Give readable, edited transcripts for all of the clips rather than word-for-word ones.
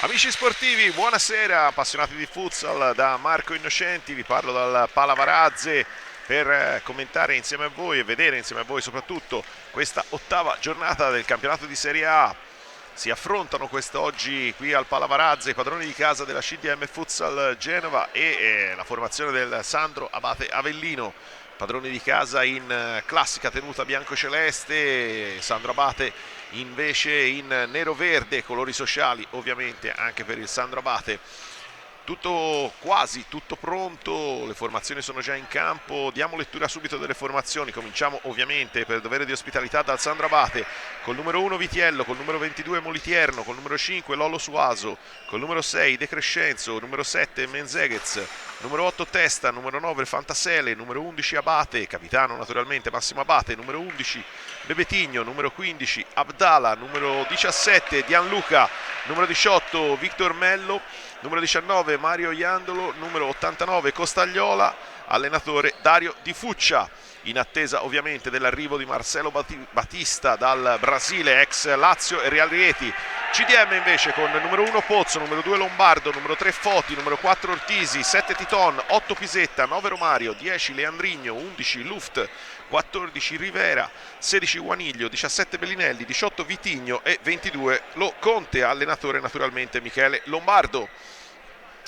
Amici sportivi, buonasera, appassionati di futsal, da Marco Innocenti, vi parlo dal Palavarazze per commentare insieme a voi e vedere insieme a voi soprattutto questa ottava giornata del campionato di Serie A. Si affrontano quest'oggi qui al Palavarazze i padroni di casa della CDM Futsal Genova e la formazione del Sandro Abate Avellino. Padroni di casa in classica tenuta bianco-celeste, Sandro Abate invece in nero-verde, colori sociali ovviamente anche per il Sandro Abate. Tutto quasi tutto pronto, le formazioni sono già in campo, diamo lettura subito delle formazioni. Cominciamo ovviamente per dovere di ospitalità dal Sandro Abate, col numero 1 Vitiello, col numero 22 Molitierno, col numero 5 Lollo Suaso, col numero 6 De Crescenzo, numero 7 Menzeghez, numero 8 Testa, numero 9 Fantasele, numero 11 Abate, capitano naturalmente Massimo Abate, numero 11 Bebetigno, numero 15 Abdala, numero 17 Gianluca, numero 18 Victor Mello, numero 19 Mario Iandolo, numero 89 Costagliola, allenatore Dario Di Fuccia, in attesa ovviamente dell'arrivo di Marcelo Batista dal Brasile, ex Lazio e Real Rieti. CDM invece con numero 1 Pozzo, numero 2 Lombardo, numero 3 Foti, numero 4 Ortisi, 7 Titon, 8 Pisetta, 9 Romario, 10 Leandrigno, 11 Luft, 14 Rivera, 16 Guaniglio, 17 Bellinelli, 18 Vitigno e 22 Lo Conte, allenatore naturalmente Michele Lombardo.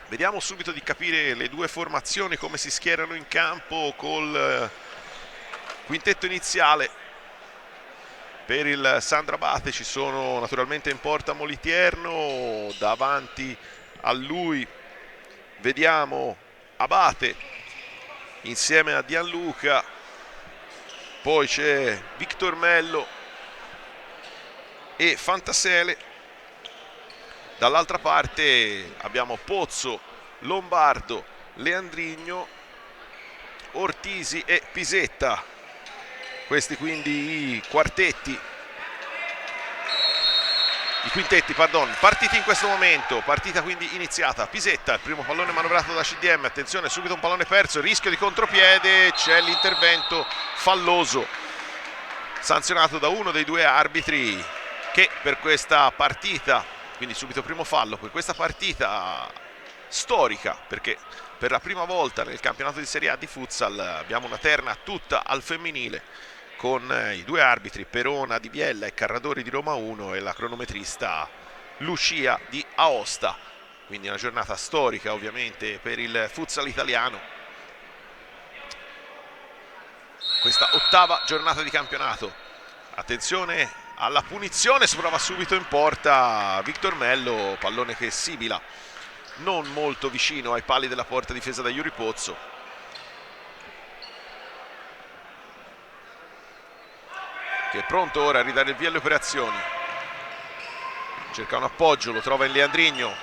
Vediamo subito di capire le due formazioni, come si schierano in campo col quintetto iniziale. Per il Sandro Abate ci sono naturalmente in porta Molitierno, davanti a lui vediamo Abate insieme a Gianluca, poi c'è Victor Mello e Fantasele. Dall'altra parte abbiamo Pozzo, Lombardo, Leandrigno, Ortisi e Pisetta. Questi quindi i quintetti, partiti in questo momento, partita quindi iniziata. Pisetta, il primo pallone manovrato da CDM, attenzione, subito un pallone perso, rischio di contropiede, c'è l'intervento falloso sanzionato da uno dei due arbitri che per questa partita, quindi subito primo fallo, per questa partita storica, perché per la prima volta nel campionato di Serie A di futsal abbiamo una terna tutta al femminile con i due arbitri Perona di Biella e Carradori di Roma 1 e la cronometrista Lucia di Aosta. Quindi una giornata storica ovviamente per il futsal italiano, questa ottava giornata di campionato. Attenzione alla punizione, si prova subito in porta Victor Mello, pallone che sibila non molto vicino ai pali della porta difesa da Yuri Pozzo. Che è pronto ora a ridare il via alle operazioni, cerca un appoggio, lo trova in Leandrigno,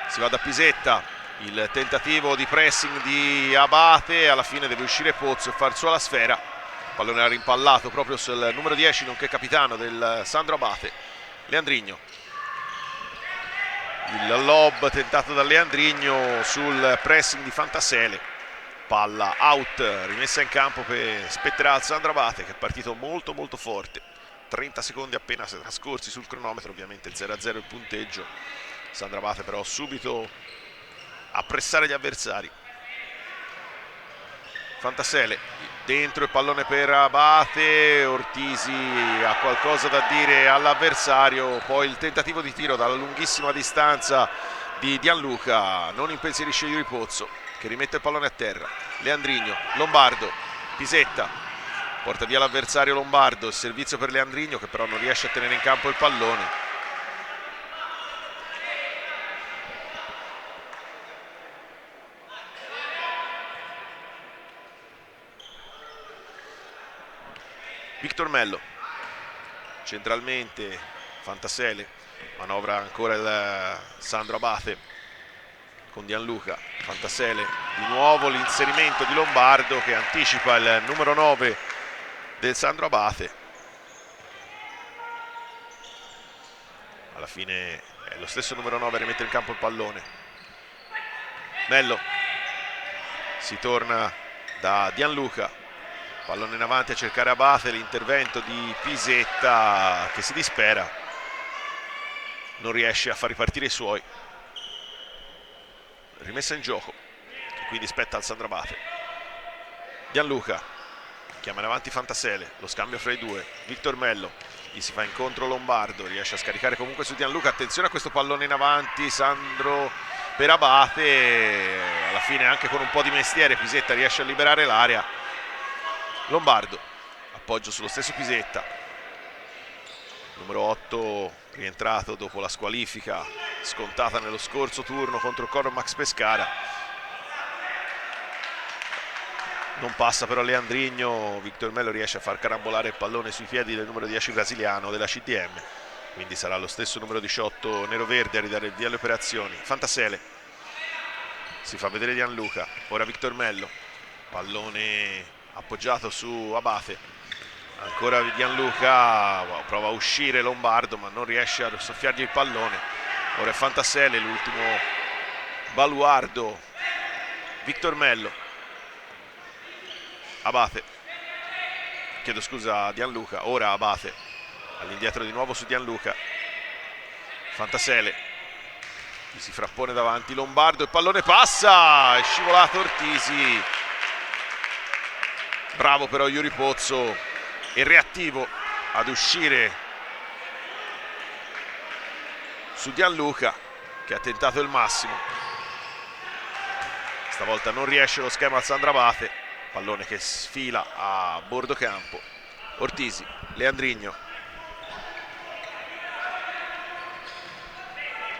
si va da Pisetta, il tentativo di pressing di Abate, alla fine deve uscire Pozzo e far sua la sfera. Il pallone era rimpallato proprio sul numero 10 nonché capitano del Sandro Abate, Leandrigno. Il lob tentato da Leandrigno sul pressing di Fantasele, palla out, rimessa in campo per spetterà al Sandro Abate, che è partito molto forte. 30 secondi appena trascorsi sul cronometro, ovviamente il 0-0 il punteggio. Sandro Abate però subito a pressare gli avversari. Fantasele dentro, il pallone per Abate, Ortisi ha qualcosa da dire all'avversario, poi il tentativo di tiro dalla lunghissima distanza di Gianluca non impensierisce Yuri Pozzo, che rimette il pallone a terra. Leandrigno, Lombardo, Pisetta, porta via l'avversario Lombardo, il servizio per Leandrigno che però non riesce a tenere in campo il pallone. Victor Mello, centralmente Fantasele, manovra ancora il Sandro Abate con Gianluca. Fantasele, di nuovo l'inserimento di Lombardo che anticipa il numero 9 del Sandro Abate. Alla fine è lo stesso numero 9 a rimettere in campo il pallone. Mello, si torna da Gianluca, pallone in avanti a cercare Abate, l'intervento di Pisetta che si dispera, non riesce a far ripartire i suoi. rimessa in gioco, quindi spetta al Sandrabate. Gianluca chiama in avanti Fantasele, lo scambio fra i due. Victor Mello, gli si fa incontro Lombardo, riesce a scaricare comunque su Gianluca. Attenzione a questo pallone in avanti, Sandro per Abate, alla fine anche con un po' di mestiere Pisetta riesce a liberare l'area. Lombardo, appoggio sullo stesso Pisetta, numero 8 rientrato dopo la squalifica scontata nello scorso turno contro il Cormax Pescara. Non passa però Leandrigno, Victor Mello riesce a far carambolare il pallone sui piedi del numero 10 brasiliano della CDM, quindi sarà lo stesso numero 18 nero-verde a ridare il via alle operazioni. Fantasele, si fa vedere Gianluca, ora Victor Mello, pallone appoggiato su Abate, ancora Gianluca, prova a uscire Lombardo ma non riesce a soffiargli il pallone. Ora è Fantasele, l'ultimo baluardo. Victor Mello, Abate, chiedo scusa, Gianluca, ora Abate, all'indietro di nuovo su Gianluca. Fantasele, gli si frappone davanti Lombardo, il pallone passa, è scivolato Ortisi. Bravo però Yuri Pozzo, è reattivo ad uscire su Gianluca che ha tentato il massimo. Stavolta non riesce lo schema al Sandrabate, pallone che sfila a bordo campo. Ortisi, Leandrigno,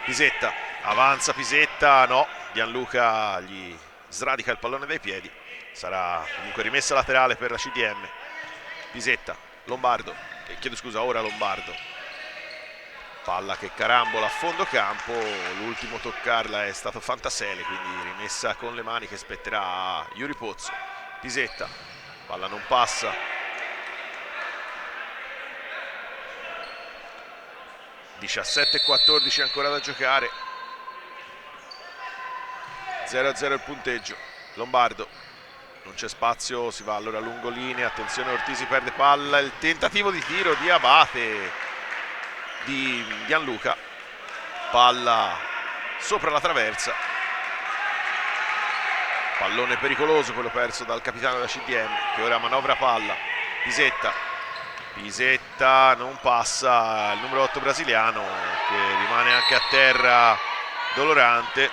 Pisetta, avanza Pisetta, no, Gianluca gli sradica il pallone dai piedi, sarà comunque rimessa laterale per la CDM. Pisetta, Lombardo, chiedo scusa, ora Lombardo, palla che carambola a fondo campo, l'ultimo a toccarla è stato Fantasele, quindi rimessa con le mani che spetterà a Yuri Pozzo. Pisetta, palla non passa, (17:14) ancora da giocare, 0-0 il punteggio. Lombardo, non c'è spazio, si va allora lungo linea, attenzione Ortisi perde palla, il tentativo di tiro di Abate, di Gianluca, palla sopra la traversa, pallone pericoloso quello perso dal capitano della CDM che ora manovra palla. Pisetta non passa, il numero 8 brasiliano che rimane anche a terra dolorante.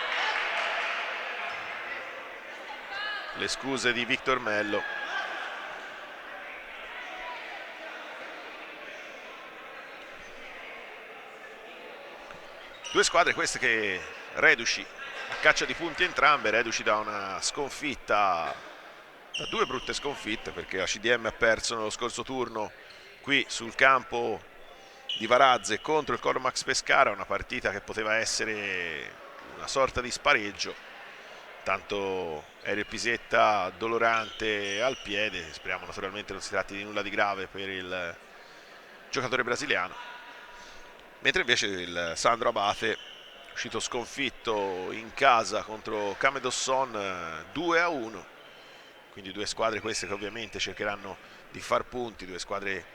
Le scuse di Victor Mello. Due squadre queste che reduci a caccia di punti entrambe, reduci da una sconfitta, da due brutte sconfitte, perché la CDM ha perso nello scorso turno qui sul campo di Varazze contro il Cormax Pescara, una partita che poteva essere una sorta di spareggio, tanto era il Pisetta dolorante al piede, speriamo naturalmente non si tratti di nulla di grave per il giocatore brasiliano, mentre invece il Sandro Abate uscito sconfitto in casa contro Camedosson 2-1, quindi due squadre queste che ovviamente cercheranno di far punti, due squadre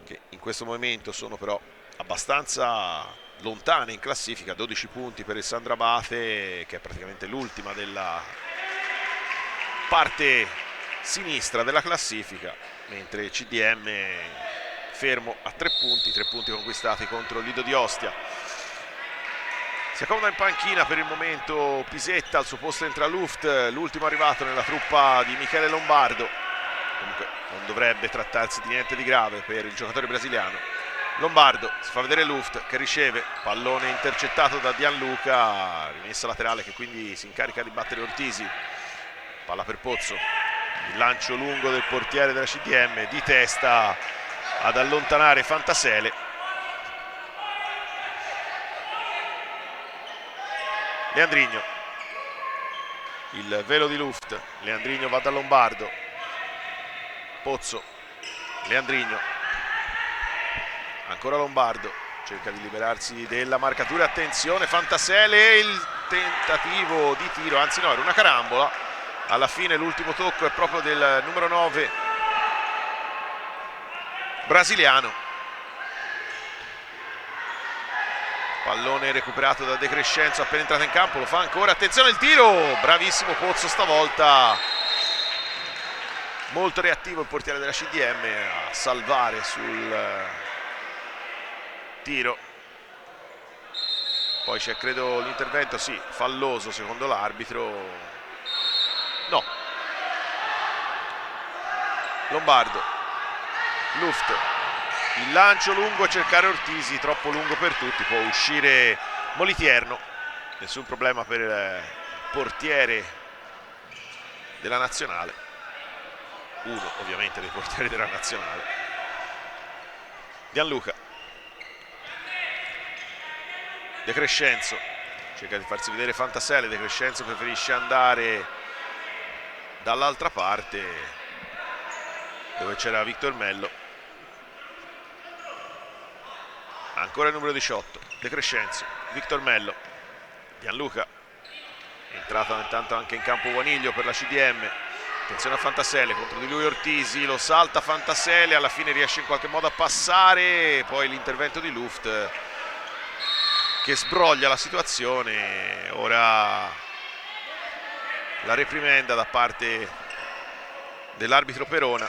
che in questo momento sono però abbastanza lontane in classifica, 12 punti per il Sandrabate che è praticamente l'ultima della parte sinistra della classifica, mentre CDM fermo a 3 punti conquistati contro Lido di Ostia. Si accomoda in panchina per il momento Pisetta, al suo posto entra Luft, l'ultimo arrivato nella truppa di Michele Lombardo. Comunque non dovrebbe trattarsi di niente di grave per il giocatore brasiliano. Lombardo, si fa vedere Luft che riceve, pallone intercettato da Gianluca, rimessa laterale che quindi si incarica di battere Ortisi. Palla per Pozzo, il lancio lungo del portiere della CDM di testa ad allontanare Fantasele. Leandrigno, il velo di Luft, Leandrigno va da Lombardo, Pozzo, Leandrigno, ancora Lombardo, cerca di liberarsi della marcatura, attenzione Fantasele, il tentativo di tiro, anzi no, era una carambola, alla fine l'ultimo tocco è proprio del numero 9 brasiliano. Pallone recuperato da De Crescenzo, appena entrato in campo, lo fa ancora, attenzione il tiro, bravissimo Pozzo stavolta, molto reattivo il portiere della CDM a salvare sul tiro. Poi c'è credo l'intervento, sì, falloso secondo l'arbitro, no, Lombardo, Luft, il lancio lungo a cercare Ortisi, troppo lungo per tutti, può uscire Molitierno, nessun problema per il portiere della nazionale, uno ovviamente dei portieri della nazionale. Gianluca, De Crescenzo cerca di farsi vedere Fantasele, De Crescenzo preferisce andare dall'altra parte dove c'era Victor Mello. Ancora il numero 18, De Crescenzo, Victor Mello, Gianluca, entrato intanto anche in campo Guaniglio per la CDM, attenzione a Fantasele, contro di lui Ortisi, lo salta Fantasele, alla fine riesce in qualche modo a passare, poi l'intervento di Luft che sbroglia la situazione, ora la reprimenda da parte dell'arbitro Perona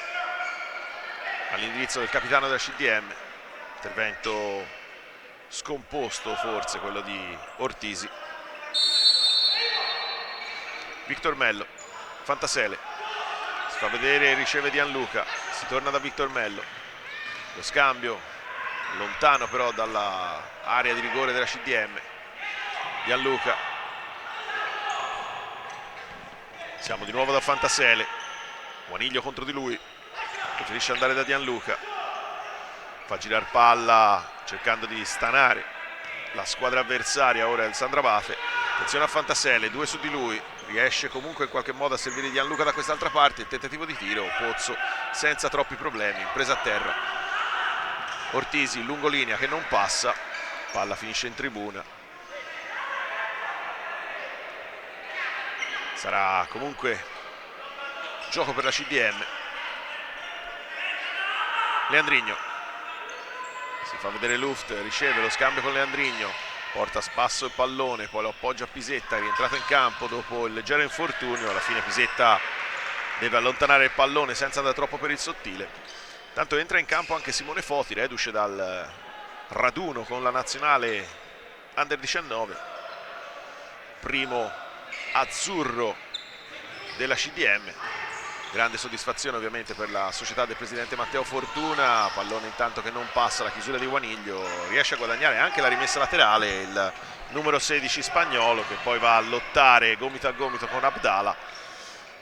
all'indirizzo del capitano della CDM, intervento scomposto forse quello di Ortisi. Victor Mello, Fantasele, si fa vedere e riceve Gianluca, si torna da Victor Mello, lo scambio lontano però dall'area di rigore della CDM. Gianluca, siamo di nuovo da Fantasele, Guaniglio contro di lui, preferisce andare da Gianluca, fa girare palla cercando di stanare la squadra avversaria, ora il Sandrabate, attenzione a Fantasele, due su di lui, riesce comunque in qualche modo a servire Gianluca da quest'altra parte, il tentativo di tiro, Pozzo senza troppi problemi, presa a terra, Ortisi lungolinea che non passa, palla finisce in tribuna, sarà comunque gioco per la CDM. Leandrigno, si fa vedere Luft, riceve lo scambio con Leandrigno, porta a spasso il pallone, poi lo appoggia a Pisetta, è rientrato in campo dopo il leggero infortunio, alla fine Pisetta deve allontanare il pallone senza andare troppo per il sottile. Tanto entra in campo anche Simone Foti, reduce dal raduno con la nazionale Under 19, primo azzurro della CDM, grande soddisfazione ovviamente per la società del presidente Matteo Fortuna, pallone intanto che non passa, la chiusura di Guaniglio, riesce a guadagnare anche la rimessa laterale il numero 16 spagnolo che poi va a lottare gomito a gomito con Abdala,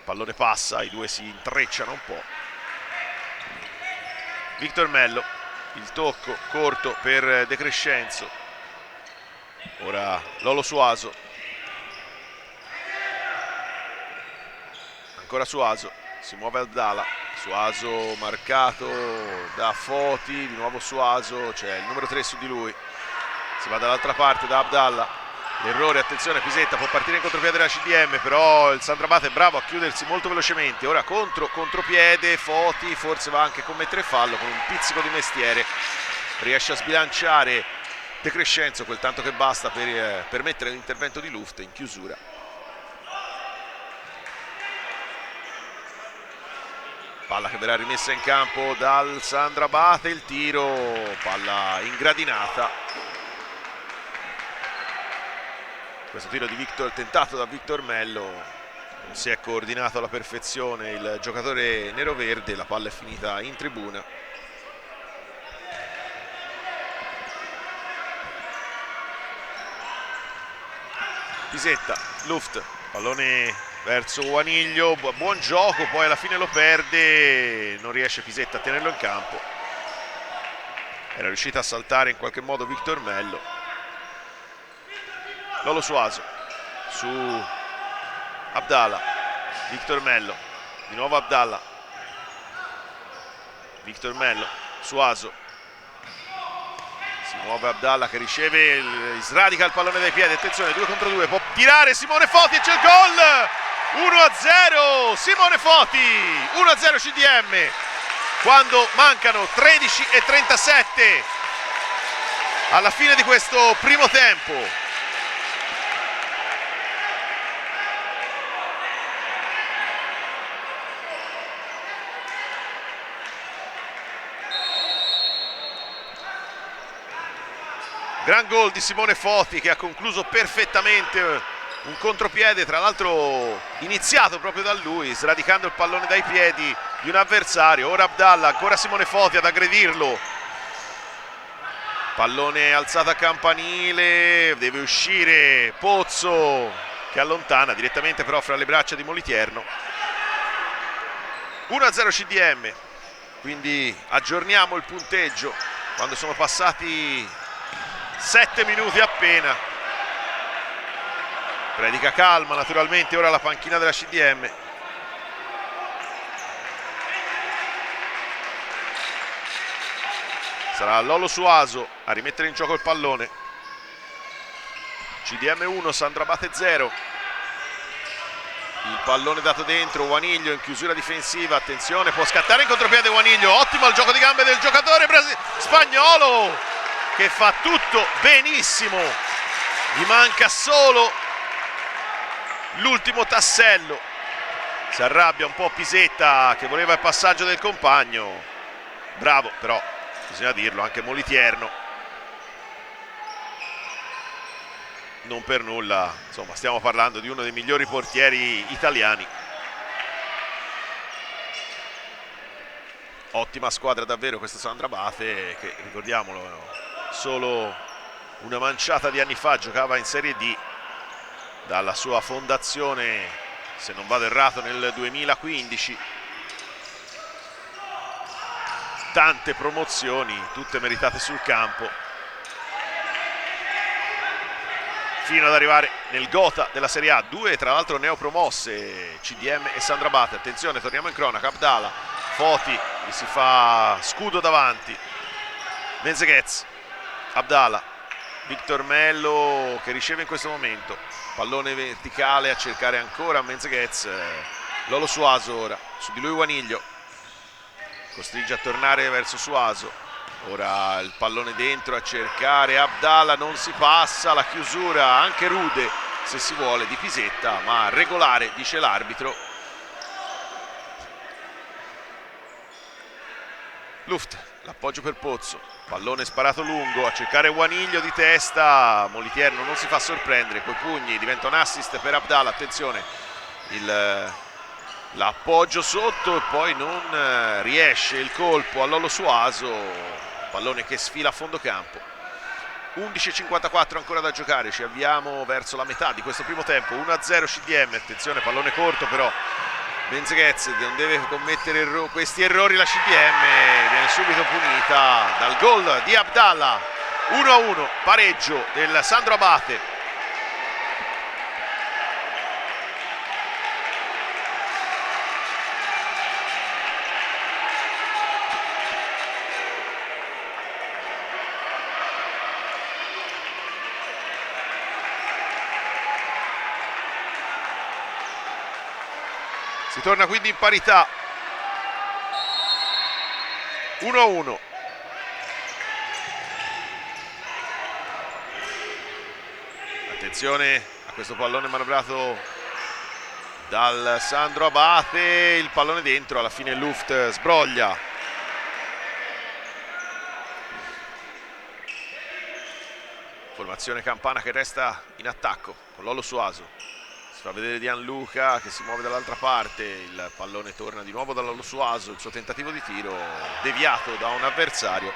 pallone passa, i due si intrecciano un po'. Victor Mello, il tocco corto per De Crescenzo, ora Lolo Suaso, ancora Suaso, si muove Abdala, Suaso marcato da Foti, di nuovo Suaso, c'è il numero 3 su di lui, si va dall'altra parte da Abdalla, l'errore, attenzione Pisetta può partire in contropiede della CDM, però il Sandrabate è bravo a chiudersi molto velocemente, ora contropiede, Foti forse va anche a commettere fallo con un pizzico di mestiere, riesce a sbilanciare De Crescenzo quel tanto che basta per permettere l'intervento di Luft in chiusura. Palla che verrà rimessa in campo dal Sandrabate, il tiro, palla ingradinata. Questo tiro di Victor, tentato da Victor Mello, non si è coordinato alla perfezione il giocatore nero-verde, la palla è finita in tribuna. Pisetta, Luft, pallone verso Guaniglio, buon gioco, poi alla fine lo perde, non riesce Pisetta a tenerlo in campo. Era riuscito a saltare in qualche modo Victor Mello. Lolo Suaso su Abdala, Victor Mello, di nuovo Abdala, Victor Mello, Suaso, si muove Abdala che riceve, sradica il pallone dai piedi, attenzione 2 contro 2, può tirare Simone Foti e c'è il gol, 1-0 Simone Foti, 1-0 CDM, quando mancano 13:37 alla fine di questo primo tempo. Gran gol di Simone Foti, che ha concluso perfettamente un contropiede, tra l'altro iniziato proprio da lui, sradicando il pallone dai piedi di un avversario. Ora Abdallah, ancora Simone Foti ad aggredirlo. Pallone alzato a campanile, deve uscire Pozzo, che allontana direttamente però fra le braccia di Molitierno. 1-0 CDM, quindi aggiorniamo il punteggio quando sono passati 7 minuti appena. Predica calma naturalmente ora la panchina della CDM. Sarà Lolo Suaso a rimettere in gioco il pallone. CDM 1, Sandro Abate 0. Il pallone dato dentro, Guaniglio in chiusura difensiva, attenzione, può scattare in contropiede Guaniglio, ottimo il gioco di gambe del giocatore spagnolo che fa tutto benissimo, gli manca solo l'ultimo tassello. Si arrabbia un po' Pisetta che voleva il passaggio del compagno, bravo però, bisogna dirlo, anche Molitierno. Non per nulla, insomma, stiamo parlando di uno dei migliori portieri italiani. Ottima squadra davvero questa Sandro Abate, che ricordiamolo, solo una manciata di anni fa giocava in Serie D, dalla sua fondazione, se non vado errato, nel 2015. Tante promozioni, tutte meritate sul campo, fino ad arrivare nel Gotha della Serie A. Due tra l'altro neopromosse, CDM e Sandro Abate. Attenzione, torniamo in cronaca, Abdallah, Foti gli si fa scudo davanti, Menzeghez, Abdallah, Victor Mello che riceve in questo momento, pallone verticale a cercare ancora Menzeghez, Lolo Suaso ora, su di lui Guaniglio, costringe a tornare verso Suaso, ora il pallone dentro a cercare Abdallah, non si passa, la chiusura anche rude se si vuole di Pisetta, ma regolare dice l'arbitro. Luft, l'appoggio per Pozzo, pallone sparato lungo a cercare Guaniglio di testa, Molitierno non si fa sorprendere, coi pugni diventa un assist per Abdallah, attenzione l'appoggio sotto e poi non riesce il colpo a Lolo Suaso, pallone che sfila a fondo campo. 11:54 ancora da giocare, ci avviamo verso la metà di questo primo tempo, 1-0 CDM, attenzione pallone corto però Menzeghez non deve commettere questi errori, la CDM viene subito punita dal gol di Abdallah. 1-1, pareggio del Sandro Abate. Si torna quindi in parità, 1-1. Attenzione a questo pallone manovrato dal Sandro Abate, il pallone dentro, alla fine Luft sbroglia. Formazione campana che resta in attacco con Lolo Suaso. Fa vedere Gianluca che si muove dall'altra parte, il pallone torna di nuovo da Lolo Suaso, il suo tentativo di tiro deviato da un avversario.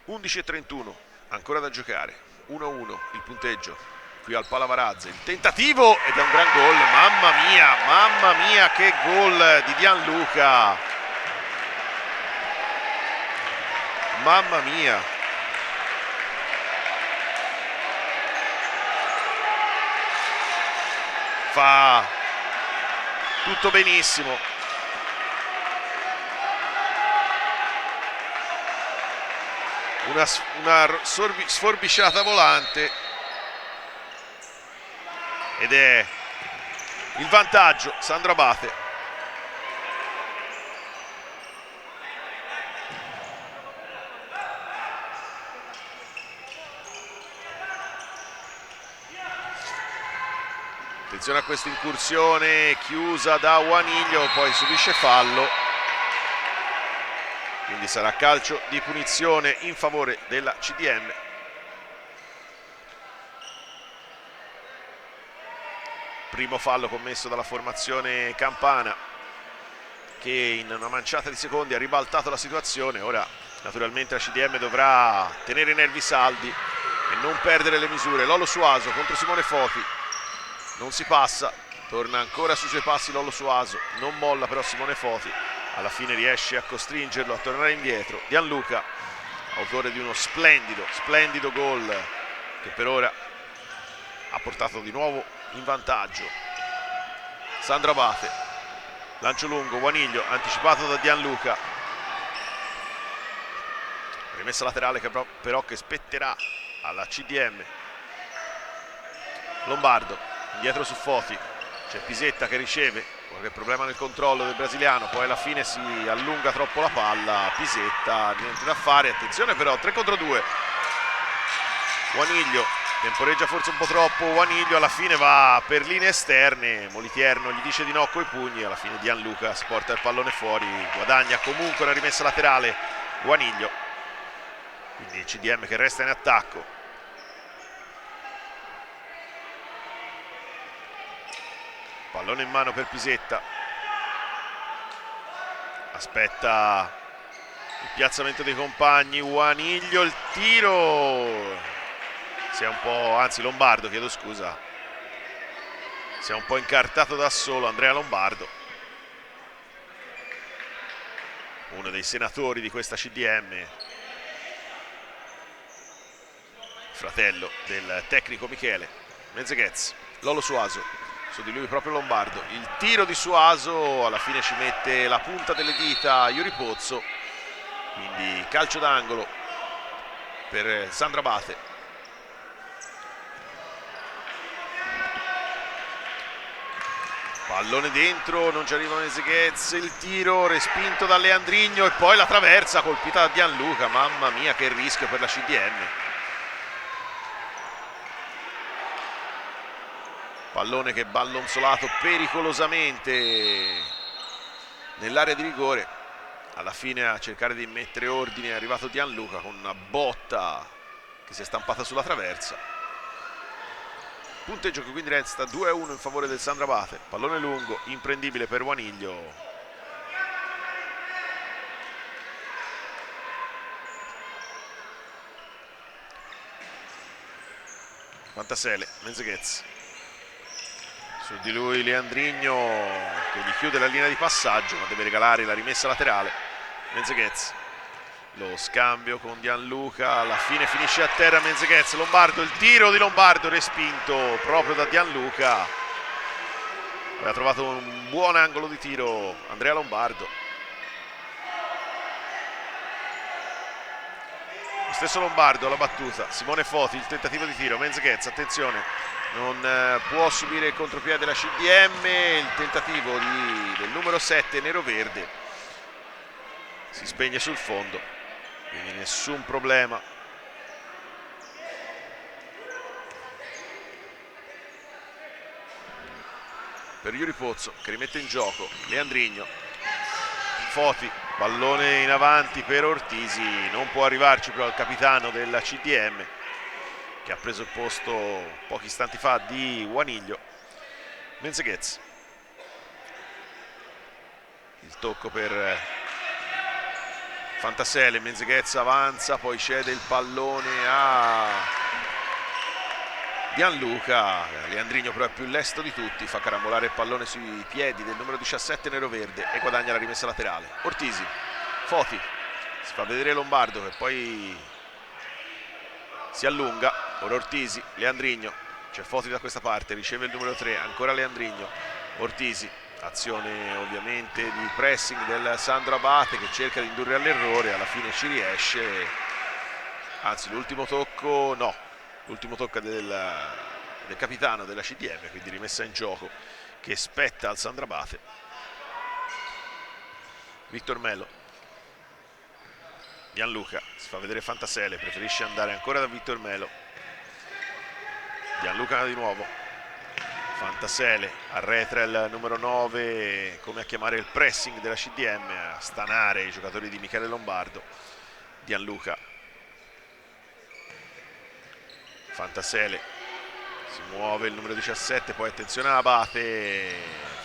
(11:31) ancora da giocare, 1-1 il punteggio qui al Palavarazze, il tentativo ed è un gran gol, mamma mia che gol di Gianluca, mamma mia. Fa tutto benissimo, una sforbiciata volante ed è il vantaggio Sandro Abate. Attenzione a questa incursione chiusa da Juaniglio, poi subisce fallo, quindi sarà calcio di punizione in favore della CDM. Primo fallo commesso dalla formazione campana, che in una manciata di secondi ha ribaltato la situazione. Ora naturalmente la CDM dovrà tenere i nervi saldi e non perdere le misure. Lolo Suaso contro Simone Foti, non si passa, torna ancora sui suoi passi Lolo Suaso, non molla però Simone Foti, alla fine riesce a costringerlo a tornare indietro. Gianluca, autore di uno splendido gol che per ora ha portato di nuovo in vantaggio Sandro Abate. Lancio lungo, Juaniglio anticipato da Gianluca, rimessa laterale che però che spetterà alla CDM. Lombardo indietro su Foti, c'è Pisetta che riceve, qualche problema nel controllo del brasiliano, poi alla fine si allunga troppo la palla, Pisetta, niente da fare. Attenzione però, 3 contro 2, Juaniglio temporeggia forse un po' troppo, Juaniglio alla fine va per linee esterne, Molitier non gli dice di no coi pugni, alla fine Gianluca sporta il pallone fuori, guadagna comunque una rimessa laterale Juaniglio, quindi CDM che resta in attacco. Pallone in mano per Pisetta, aspetta il piazzamento dei compagni, Juaniglio, il tiro, si è un po', anzi Lombardo, chiedo scusa, si è un po' incartato da solo Andrea Lombardo, uno dei senatori di questa CDM, fratello del tecnico Michele. Menzeghezzi, Lolo Suaso, su di lui proprio Lombardo, il tiro di Suaso alla fine ci mette la punta delle dita Yuri Pozzo, quindi calcio d'angolo per Sandro Abate. Pallone dentro, non ci arriva Menzeghezzi, il tiro respinto da Leandrigno e poi la traversa colpita da Gianluca, mamma mia che rischio per la CDM. Pallone che ballonzolato pericolosamente nell'area di rigore, alla fine a cercare di mettere ordine è arrivato Gianluca con una botta che si è stampata sulla traversa. Punteggio che quindi resta 2-1 in favore del Sandro Abate. Pallone lungo, imprendibile per Juaniglio. Fantasele, Menzeghezzi, su di lui Leandrigno che gli chiude la linea di passaggio ma deve regalare la rimessa laterale. Menzeghezzi, lo scambio con Gianluca, alla fine finisce a terra Menzeghezzi. Lombardo, il tiro di Lombardo respinto proprio da Gianluca, aveva trovato un buon angolo di tiro Andrea Lombardo. Lo stesso Lombardo alla battuta, Simone Foti, il tentativo di tiro, Menzeghezzi, attenzione, non può subire il contropiede della CDM, il tentativo del numero 7 nero-verde si spegne sul fondo, quindi nessun problema. Per Yuri Pozzo che rimette in gioco Leandrigno, Foti, pallone in avanti per Ortisi, non può arrivarci però il capitano della CDM che ha preso il posto pochi istanti fa di Juaniglio. Menzeghezzi, il tocco per Fantasele, Menzeghezzi avanza, poi cede il pallone a Gianluca, Leandrigno però è più lesto di tutti, fa carambolare il pallone sui piedi del numero 17 nero-verde e guadagna la rimessa laterale. Ortisi, Foti, si fa vedere Lombardo che poi si allunga, ora Ortisi, Leandrigno, c'è Foti da questa parte, riceve il numero 3, ancora Leandrigno, Ortisi, azione ovviamente di pressing del Sandro Abate che cerca di indurre all'errore, alla fine ci riesce, anzi l'ultimo tocco no, l'ultimo tocco del capitano della CDM, quindi rimessa in gioco che spetta al Sandro Abate. Victor Melo, Gianluca, si fa vedere Fantasele, preferisce andare ancora da Victor Melo. Gianluca di nuovo, Fantasele arretra il numero 9 come a chiamare il pressing della CDM, a stanare i giocatori di Michele Lombardo. Gianluca, Fantasele, si muove il numero 17, poi attenzione a Abate,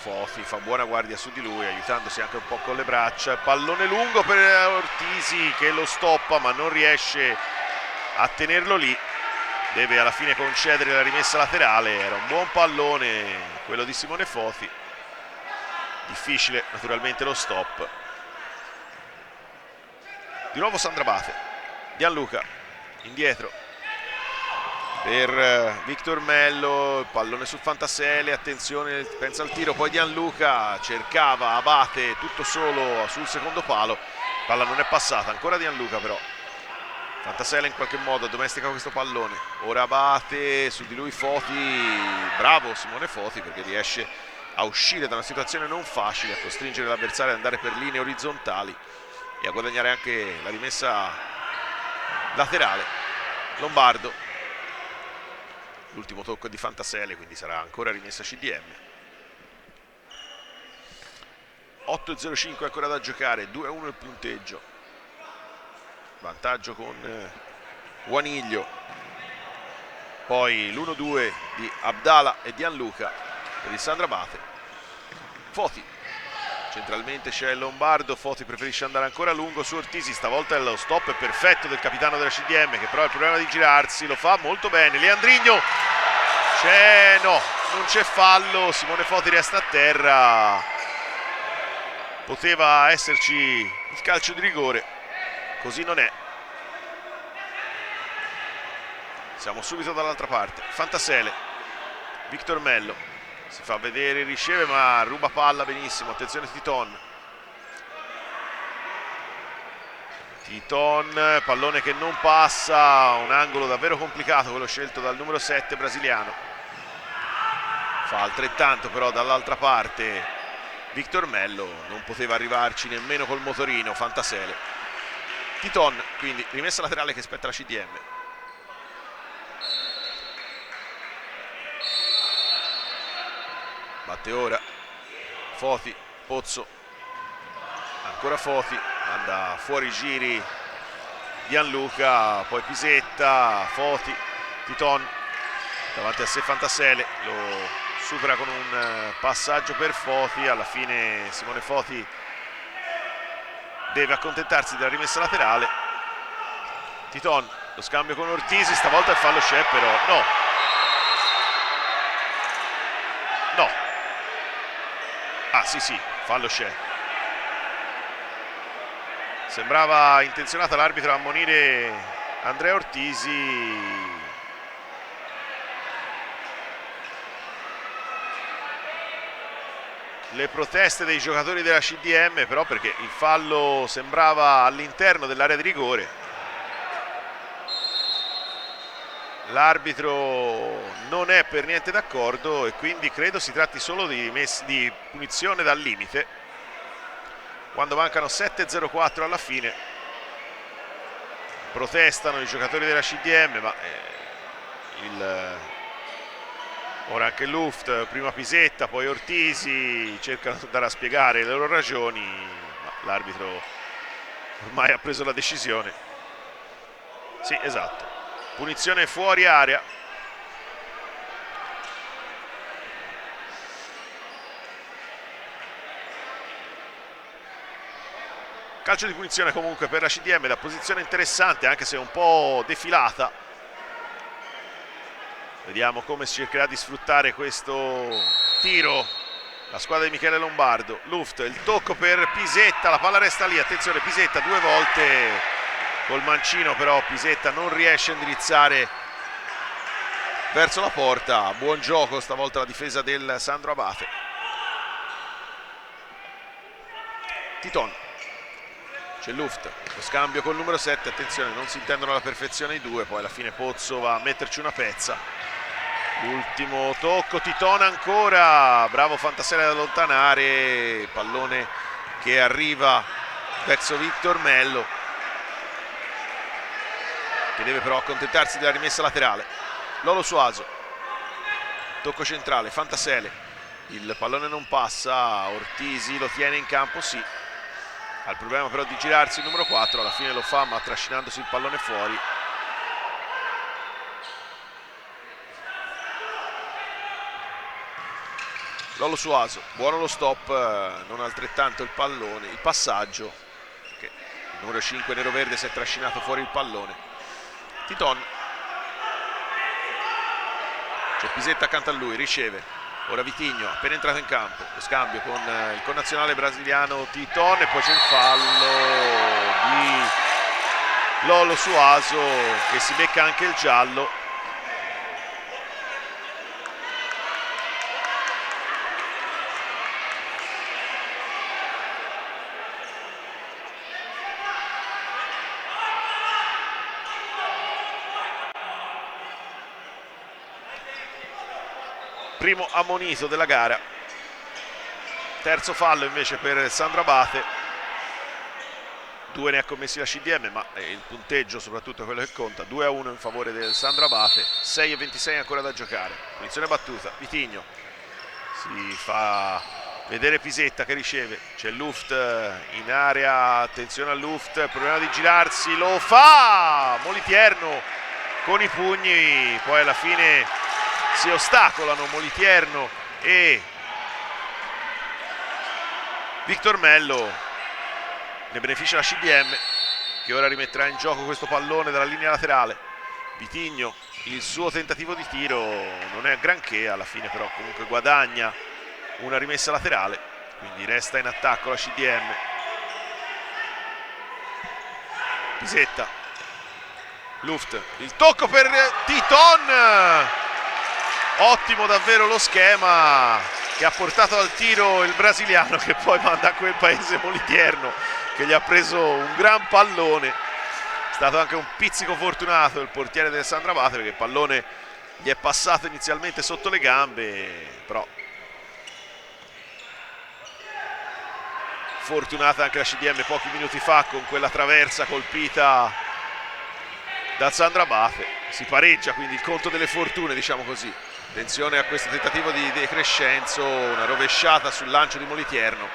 Foti fa buona guardia su di lui aiutandosi anche un po' con le braccia, pallone lungo per Ortisi che lo stoppa ma non riesce a tenerlo lì, deve alla fine concedere la rimessa laterale. Era un buon pallone quello di Simone Foti, difficile naturalmente lo stop. Di nuovo Sandra Abate, Gianluca indietro per Victor Mello, il pallone su Fantasele, attenzione, pensa al tiro, poi Gianluca cercava Abate tutto solo sul secondo palo, palla non è passata, ancora Gianluca però. Fantasele in qualche modo domestica questo pallone, ora Abate, su di lui Foti, bravo Simone Foti perché riesce a uscire da una situazione non facile, a costringere l'avversario ad andare per linee orizzontali e a guadagnare anche la rimessa laterale. Lombardo, l'ultimo tocco di Fantasele, quindi sarà ancora rimessa CDM. 8:05 ancora da giocare, 2-1 il punteggio, vantaggio con Guaniglio, poi l'1-2 di Abdala e Gianluca per il Sandra Abate. Foti, centralmente c'è Lombardo, Foti preferisce andare ancora lungo su Ortisi, stavolta lo stop è perfetto del capitano della CDM che però ha il problema di girarsi, lo fa molto bene. Leandrigno, no, non c'è fallo, Simone Foti resta a terra, poteva esserci il calcio di rigore, così non è. Siamo subito dall'altra parte. Fantasele, Victor Mello, si fa vedere, riceve ma ruba palla benissimo, attenzione Titon, pallone che non passa, un angolo davvero complicato quello scelto dal numero 7 brasiliano. Fa altrettanto però dall'altra parte Victor Mello, non poteva arrivarci nemmeno col motorino Fantasele. Titon, quindi rimessa laterale che aspetta la CDM. Batte ora Foti, Pozzo, ancora Foti, manda fuori i giri Gianluca, poi Pisetta, Foti, Titon, davanti a sé Fantasele, lo supera con un passaggio per Foti, alla fine Simone Foti deve accontentarsi della rimessa laterale. Titon, lo scambio con Ortisi, stavolta il fallo c'è però, no, sì, fallo c'è. Sembrava intenzionata l'arbitro a ammonire Andrea Ortisi. Le proteste dei giocatori della CDM però perché il fallo sembrava all'interno dell'area di rigore. L'arbitro non è per niente d'accordo e quindi credo si tratti solo di punizione dal limite quando mancano 7:04 alla fine. Protestano i giocatori della CDM ma ora anche Luft, prima Pisetta, poi Ortisi cercano di andare a spiegare le loro ragioni, ma l'arbitro ormai ha preso la decisione. Sì, esatto, punizione fuori area. Calcio di punizione comunque per la CDM da posizione interessante anche se un po' defilata. Vediamo come si cercherà di sfruttare questo tiro la squadra di Michele Lombardo. Luft, il tocco per Pisetta, la palla resta lì, attenzione Pisetta 2 volte col mancino, però Pisetta non riesce a indirizzare verso la porta. Buon gioco stavolta la difesa del Sandro Abate. Titon, c'è Luft, lo scambio col numero 7, attenzione non si intendono alla perfezione i due, poi alla fine Pozzo va a metterci una pezza. Ultimo tocco, Titon ancora, bravo Fantasele ad allontanare, pallone che arriva verso Victor Mello che deve però accontentarsi della rimessa laterale. Lolo Suaso, tocco centrale, Fantasele, il pallone non passa, Ortisi lo tiene in campo, sì, ha il problema però di girarsi il numero 4, alla fine lo fa ma trascinandosi il pallone fuori. Lollo Suaso, buono lo stop, non altrettanto il pallone, il passaggio, che il numero 5 nero-verde si è trascinato fuori il pallone. Titon, c'è Pisetta accanto a lui, riceve, ora Vitinho, appena entrato in campo, lo scambio con il connazionale brasiliano Titon e poi c'è il fallo di Lollo Suaso che si becca anche il giallo. Primo ammonito della gara, terzo fallo invece per Sandro Abate, 2 ne ha commessi la CDM ma il punteggio soprattutto è quello che conta, 2-1 in favore del Sandro Abate, 6:26 ancora da giocare, punizione battuta, Vitinho, si fa vedere Pisetta che riceve, c'è Luft in area, attenzione a Luft, problema di girarsi, lo fa Moliterno con i pugni, poi alla fine si ostacolano Moliterno e Victor Mello, ne beneficia la CDM che ora rimetterà in gioco questo pallone dalla linea laterale. Vitinho, il suo tentativo di tiro non è granché, alla fine però comunque guadagna una rimessa laterale, quindi resta in attacco la CDM. Pisetta, Luft, il tocco per Titon, ottimo davvero lo schema che ha portato al tiro il brasiliano che poi manda a quel paese Moliterno che gli ha preso un gran pallone. È stato anche un pizzico fortunato il portiere del Sandro Abate perché il pallone gli è passato inizialmente sotto le gambe, però fortunata anche la CDM pochi minuti fa con quella traversa colpita dal Sandro Abate. Si pareggia quindi il conto delle fortune, diciamo così. Attenzione a questo tentativo di De Crescenzo, una rovesciata sul lancio di Moliterno,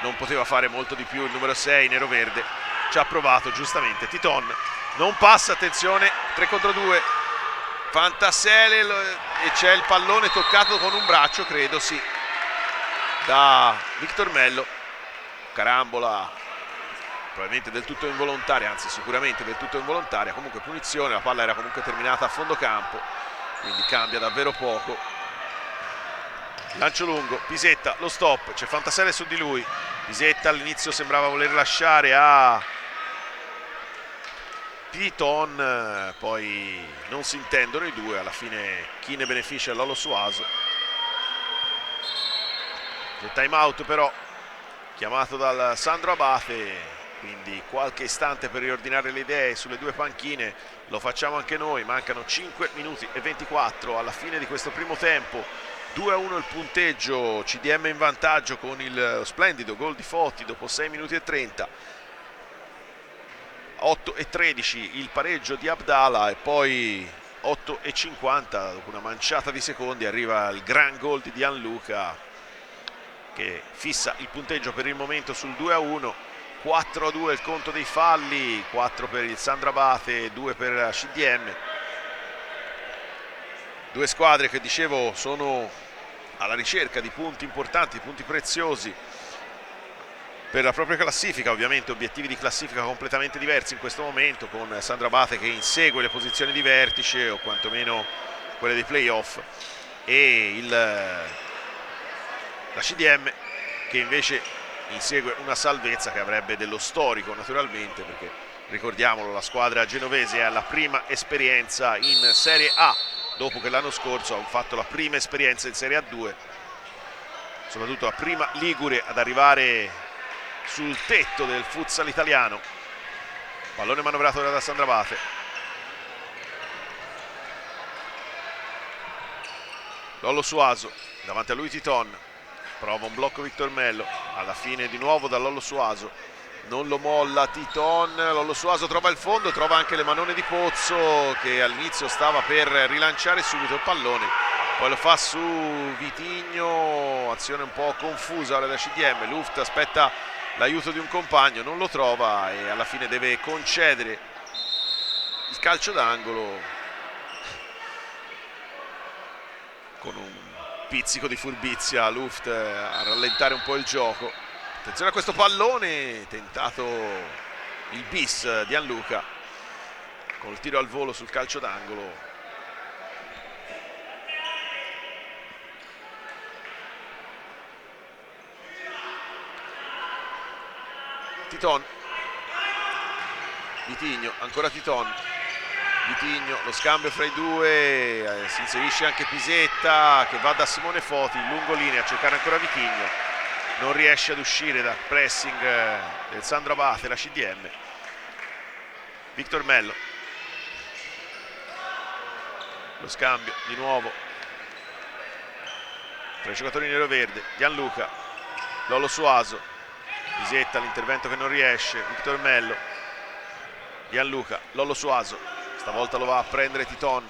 non poteva fare molto di più il numero 6 nero-verde, ci ha provato giustamente Titon, non passa, attenzione, 3 contro 2, Fantasele e c'è il pallone toccato con un braccio, credo, sì, da Victor Mello, carambola probabilmente del tutto involontaria, anzi sicuramente del tutto involontaria, comunque punizione, la palla era comunque terminata a fondo campo, quindi cambia davvero poco. Lancio lungo, Pisetta, lo stop, c'è Fantasele su di lui, Pisetta all'inizio sembrava voler lasciare a Titon, poi non si intendono i due, alla fine chi ne beneficia è Lollo Suaso. C'è time out però chiamato dal Sandro Abate, quindi qualche istante per riordinare le idee sulle due panchine, lo facciamo anche noi, mancano 5 minuti e 24 alla fine di questo primo tempo, 2-1 il punteggio, CDM in vantaggio con il splendido gol di Foti dopo 6 minuti e 30, 8 e 13 il pareggio di Abdala e poi 8 e 50 dopo una manciata di secondi arriva il gran gol di Gianluca che fissa il punteggio per il momento sul 2-1. 4-2 il conto dei falli, 4 per il Sandro Abate, 2 per la CDM. Due squadre che dicevo sono alla ricerca di punti importanti, punti preziosi per la propria classifica, ovviamente obiettivi di classifica completamente diversi in questo momento, con Sandro Abate che insegue le posizioni di vertice o quantomeno quelle dei playoff e la CDM che invece insegue una salvezza che avrebbe dello storico naturalmente, perché ricordiamolo, la squadra genovese ha la prima esperienza in Serie A dopo che l'anno scorso ha fatto la prima esperienza in Serie A2, soprattutto la prima ligure ad arrivare sul tetto del futsal italiano. Pallone manovrato da Sandro Abate, Lollo Suaso, davanti a lui Titon, prova un blocco Victor Mello, alla fine di nuovo da Lollo Suaso, non lo molla Titon, Lollo Suaso trova il fondo, trova anche le manone di Pozzo che all'inizio stava per rilanciare subito il pallone, poi lo fa su Vitigno, azione un po' confusa ora da CDM. Luft aspetta l'aiuto di un compagno, non lo trova e alla fine deve concedere il calcio d'angolo con un pizzico di furbizia. Luft a rallentare un po' il gioco. Attenzione a questo pallone, tentato il bis di Gianluca col tiro al volo sul calcio d'angolo. Titon, Vitigno, ancora Titon, Vitigno, lo scambio fra i due, si inserisce anche Pisetta che va da Simone Foti in lungolinea a cercare ancora Vitigno, non riesce ad uscire dal pressing del Sandro Abate, la CDM. Victor Mello, lo scambio di nuovo tra i giocatori nero-verde, Gianluca, Lolo Suaso, Pisetta, l'intervento che non riesce, Victor Mello, Gianluca, Lolo Suaso, stavolta lo va a prendere Titon,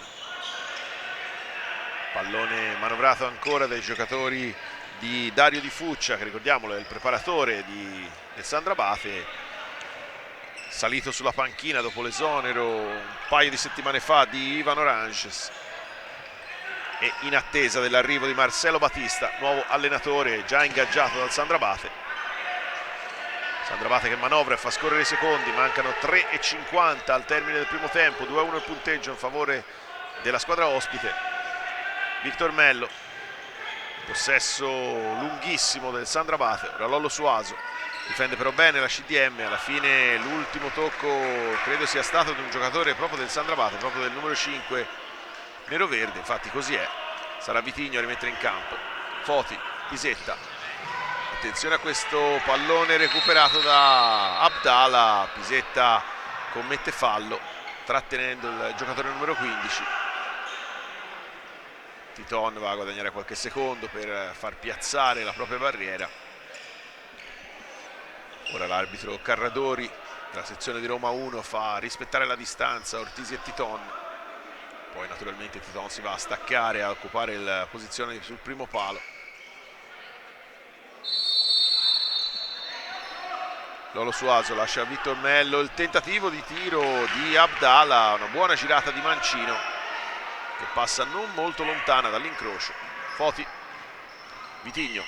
pallone manovrato ancora dai giocatori di Dario Di Fuccia, che ricordiamolo è il preparatore del Sandro Abate, salito sulla panchina dopo l'esonero un paio di settimane fa di Ivan Oranges, e in attesa dell'arrivo di Marcelo Batista, nuovo allenatore già ingaggiato dal Sandro Abate. Sandro Abate che manovra e fa scorrere i secondi, mancano 3,50 al termine del primo tempo, 2-1 il punteggio in favore della squadra ospite. Victor Mello, possesso lunghissimo del Sandro Abate, ora Lollo Suaso, difende però bene la CDM, alla fine l'ultimo tocco credo sia stato di un giocatore proprio del Sandro Abate, proprio del numero 5 nero-verde, infatti così è, sarà Vitigno a rimettere in campo. Foti, Pisetta. Attenzione a questo pallone recuperato da Abdala, Pisetta commette fallo trattenendo il giocatore numero 15. Titon va a guadagnare qualche secondo per far piazzare la propria barriera. Ora l'arbitro Carradori della sezione di Roma 1 fa rispettare la distanza Ortisi e Titon, poi naturalmente Titon si va a staccare, a occupare la posizione sul primo palo. Lolo Suaso lascia a Victor Mello, il tentativo di tiro di Abdala, una buona girata di Mancino che passa non molto lontana dall'incrocio. Foti, Vitigno,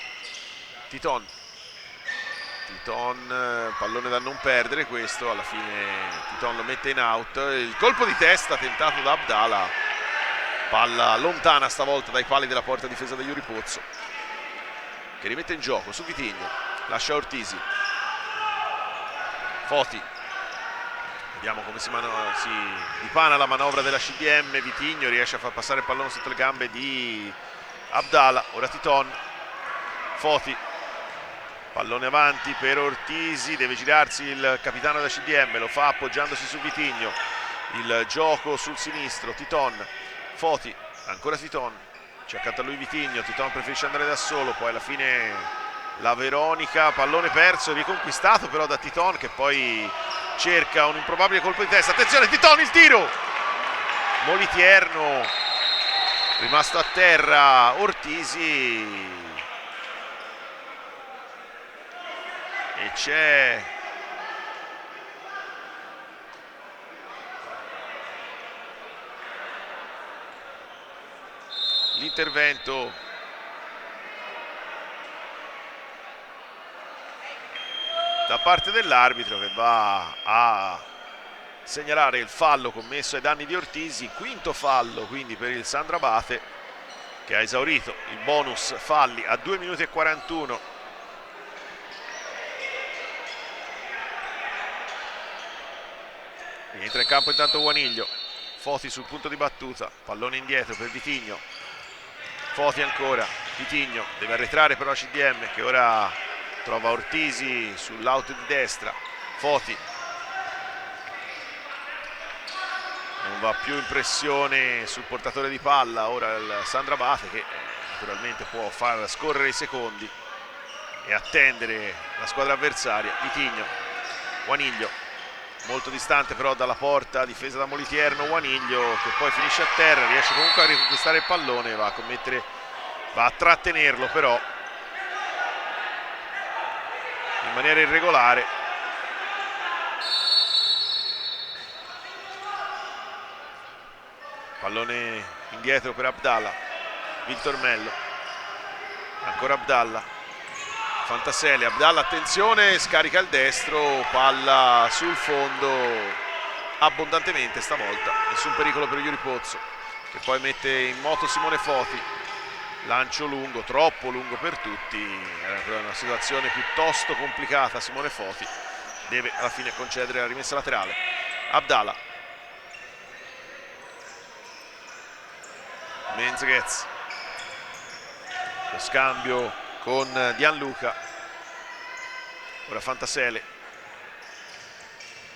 Titon, pallone da non perdere questo, alla fine Titon lo mette in out, il colpo di testa tentato da Abdala, palla lontana stavolta dai pali della porta difesa da Yuri Pozzo, che rimette in gioco su Vitigno, lascia Ortisi. Foti, vediamo come si dipana la manovra della CDM. Vitigno riesce a far passare il pallone sotto le gambe di Abdala, ora Titon, Foti, pallone avanti per Ortisi, deve girarsi il capitano della CDM, lo fa appoggiandosi su Vitigno, il gioco sul sinistro, Titon, Foti, ancora Titon, c'è accanto a lui Vitigno, Titon preferisce andare da solo, poi alla fine la Veronica, pallone perso, riconquistato però da Titon che poi cerca un improbabile colpo di testa. Attenzione Titon, il tiro! Molitierno, rimasto a terra Ortisi e c'è l'intervento da parte dell'arbitro che va a segnalare il fallo commesso ai danni di Ortisi, quinto fallo quindi per il Sandro Abate che ha esaurito il bonus falli a 2 minuti e 41. Entra in campo intanto Guaniglio, Foti sul punto di battuta, pallone indietro per Vitigno, Foti ancora, Vitigno deve arretrare però la CDM che ora trova Ortisi sull'out di destra, Foti non va più in pressione sul portatore di palla, ora il Sandro Abate che naturalmente può far scorrere i secondi e attendere la squadra avversaria. Vitigno, Guaniglio, molto distante però dalla porta, difesa da Molitierno. Juaniglio che poi finisce a terra, riesce comunque a riconquistare il pallone, va a trattenerlo però in maniera irregolare. Pallone indietro per Abdallah, Viltormello, ancora Abdallah, Fantasele, Abdallah attenzione, scarica il destro, palla sul fondo abbondantemente stavolta, nessun pericolo per Iuri Pozzo che poi mette in moto Simone Foti, lancio lungo, troppo lungo per tutti, era una situazione piuttosto complicata. Simone Foti deve alla fine concedere la rimessa laterale. Abdallah, Menzghez, lo scambio con Gianluca, ora Fantasele,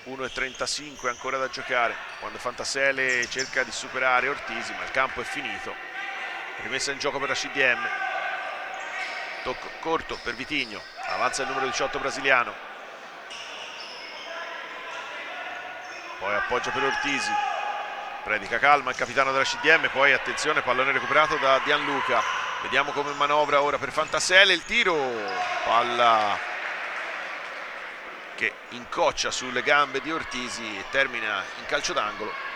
1:35 ancora da giocare quando Fantasele cerca di superare Ortisi, ma il campo è finito. Rimessa in gioco per la CDM, tocco corto per Vitinho, avanza il numero 18 brasiliano, poi appoggia per Ortisi, predica calma il capitano della CDM, poi attenzione, pallone recuperato da Gianluca, vediamo come manovra ora per Fantasele, il tiro, palla che incoccia sulle gambe di Ortisi e termina in calcio d'angolo.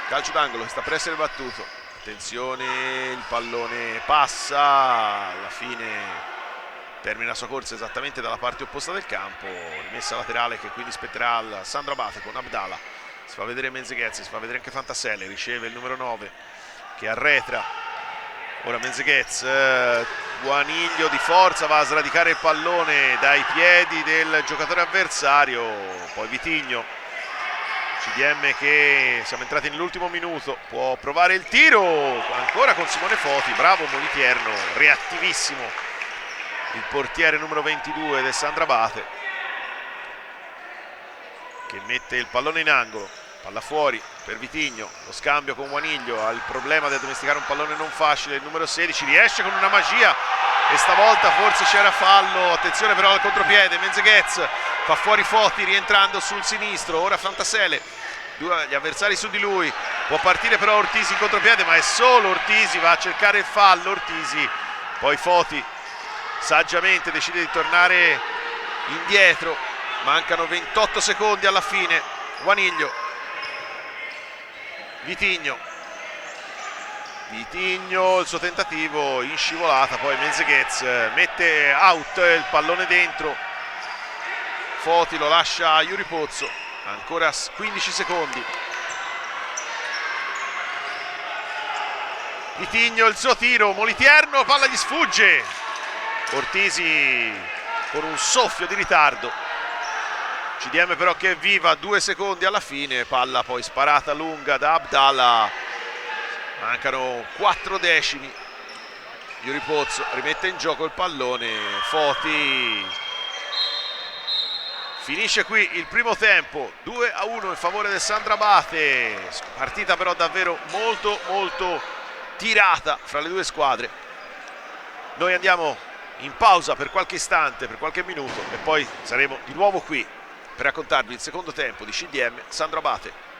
Calcio d'angolo che sta per essere battuto, attenzione, il pallone passa, alla fine termina la sua corsa esattamente dalla parte opposta del campo, rimessa laterale che quindi spetterà al Sandro Abate con Abdallah, si fa vedere Menzghez, si fa vedere anche Fantasele, riceve il numero 9 che arretra, ora Menzghez, Juaniglio di forza va a sradicare il pallone dai piedi del giocatore avversario, poi Vitinho, CDM che siamo entrati nell'ultimo minuto, può provare il tiro, ancora con Simone Foti, bravo Molitierno, reattivissimo il portiere numero 22 del Sandro Abate che mette il pallone in angolo, palla fuori per Vitinho, lo scambio con Juaniglio, ha il problema di addomesticare un pallone non facile, il numero 16 riesce con una magia e stavolta forse c'era fallo, attenzione però al contropiede, Menzghez fa fuori Foti rientrando sul sinistro, ora Fantasele, gli avversari su di lui, può partire però Ortisi in contropiede ma è solo Ortisi, va a cercare il fallo Ortisi, poi Foti saggiamente decide di tornare indietro, mancano 28 secondi alla fine, Juaniglio, Vitinho, il suo tentativo in scivolata, poi Menzghez mette out il pallone dentro, Foti lo lascia a Iuri Pozzo, ancora 15 secondi, Vitinho il suo tiro, Molitierno, palla gli sfugge, Ortisi con un soffio di ritardo, CDM però che è viva, 2 secondi alla fine, palla poi sparata lunga da Abdallah, mancano 4 decimi, Iuri Pozzo rimette in gioco il pallone, Foti finisce qui il primo tempo, 2-1 in favore del Sandro Abate, partita però davvero molto tirata fra le due squadre. Noi andiamo in pausa per qualche istante, per qualche minuto e poi saremo di nuovo qui per raccontarvi il secondo tempo di CDM Sandro Abate.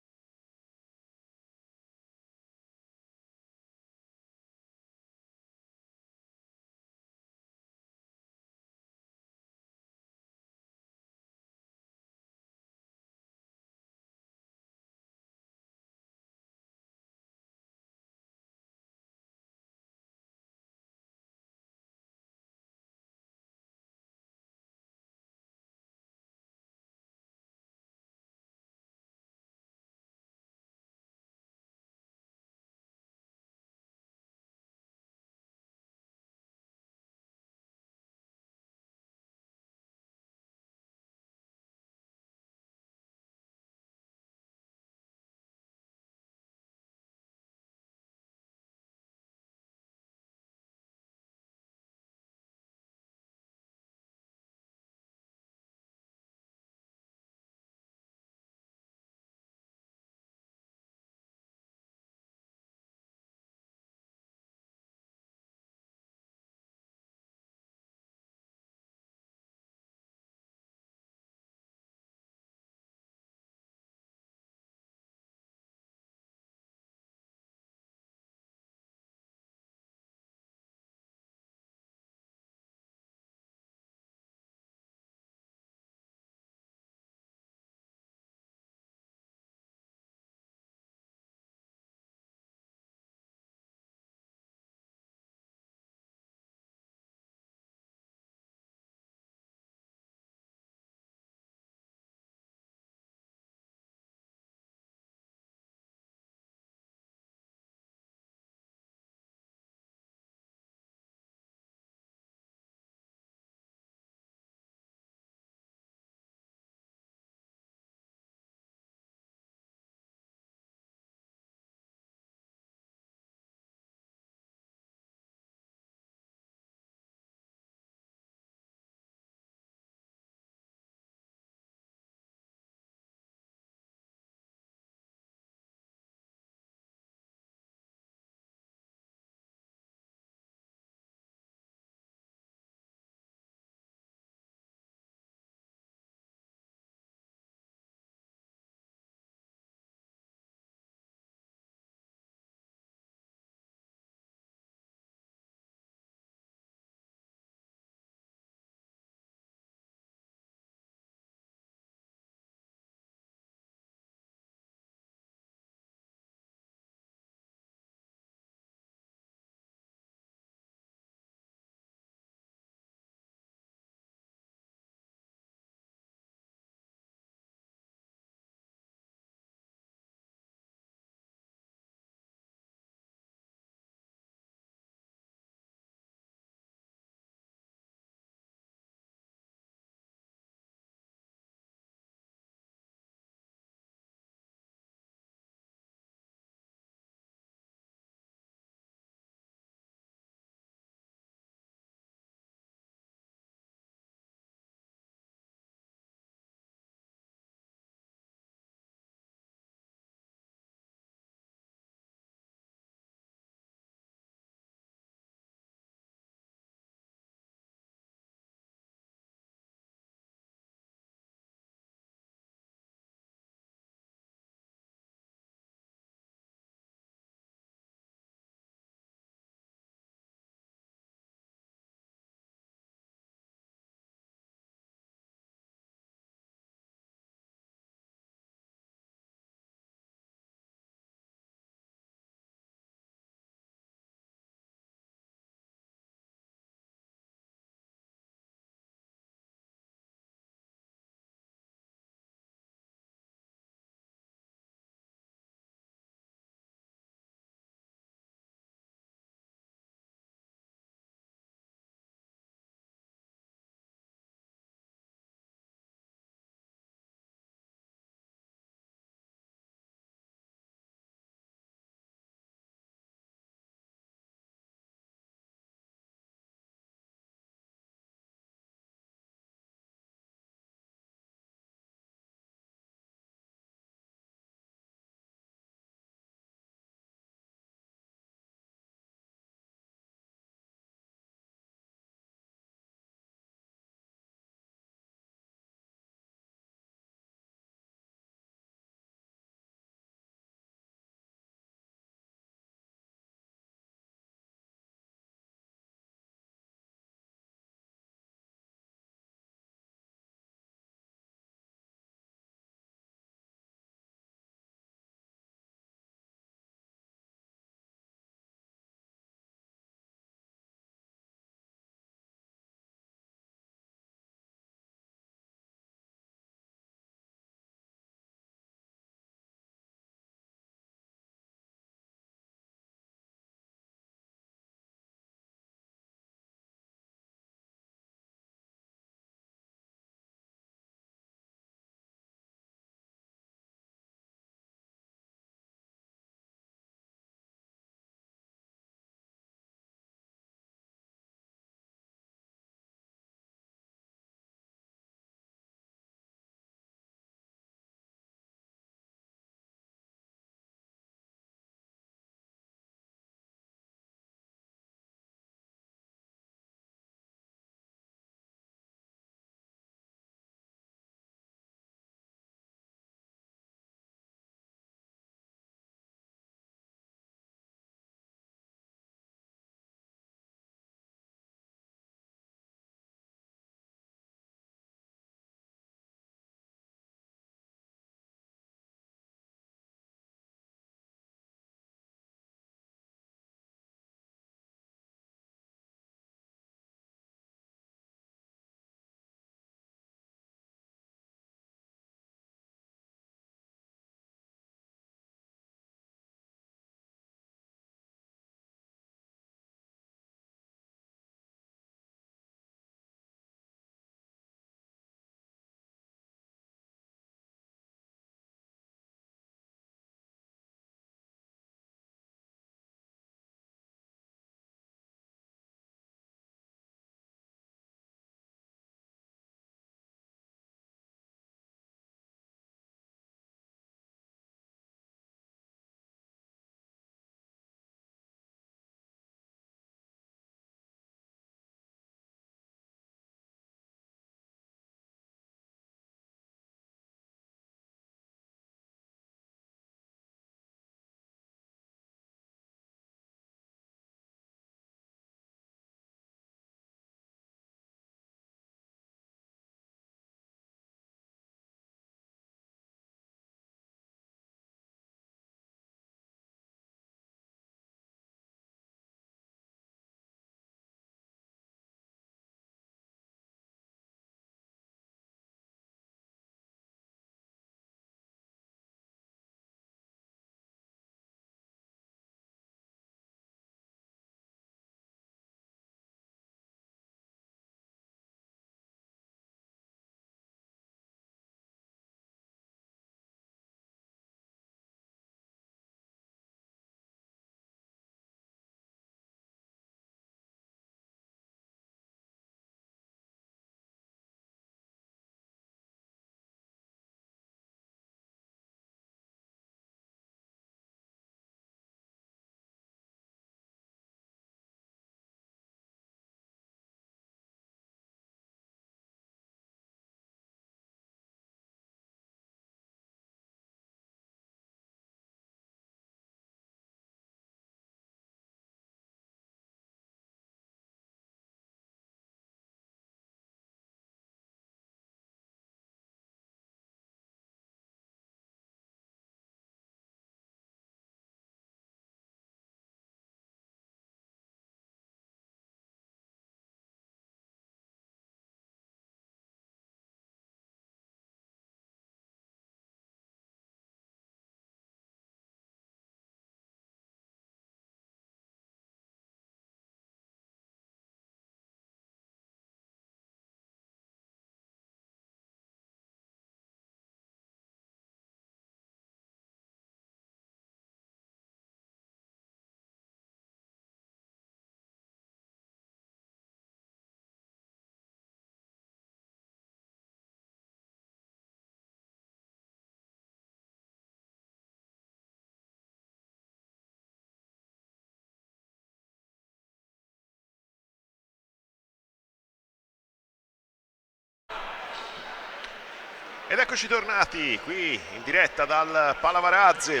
Ed eccoci tornati qui in diretta dal Palavarazze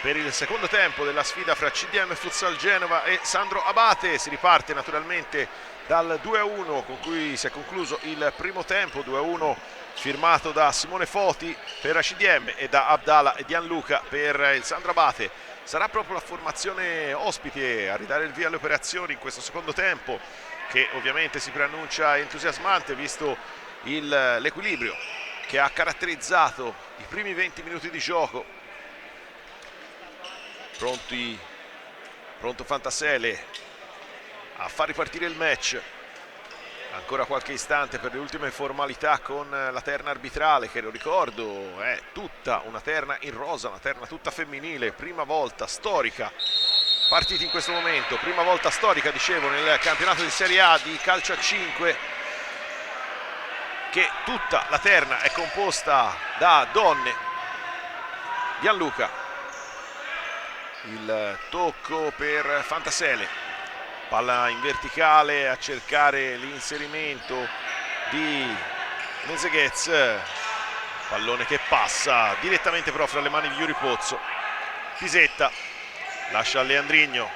per il secondo tempo della sfida fra CDM Futsal Genova e Sandro Abate. Si riparte naturalmente dal 2-1 con cui si è concluso il primo tempo, 2-1 firmato da Simone Foti per la CDM e da Abdallah e Gianluca per il Sandro Abate. Sarà proprio la formazione ospite a ridare il via alle operazioni in questo secondo tempo, che ovviamente si preannuncia entusiasmante visto l'equilibrio che ha caratterizzato i primi 20 minuti di gioco. Pronto Fantasele a far ripartire il match. Ancora qualche istante per le ultime formalità con la terna arbitrale, che lo ricordo è tutta una terna in rosa, una terna tutta femminile, prima volta storica partiti in questo momento, prima volta storica dicevo nel campionato di Serie A di calcio a 5, che tutta la terna è composta da donne. Gianluca, il tocco per Fantasele, palla in verticale a cercare l'inserimento di Mezeghez, pallone che passa direttamente però fra le mani di Yuri Pozzo. Pisetta lascia a Leandrigno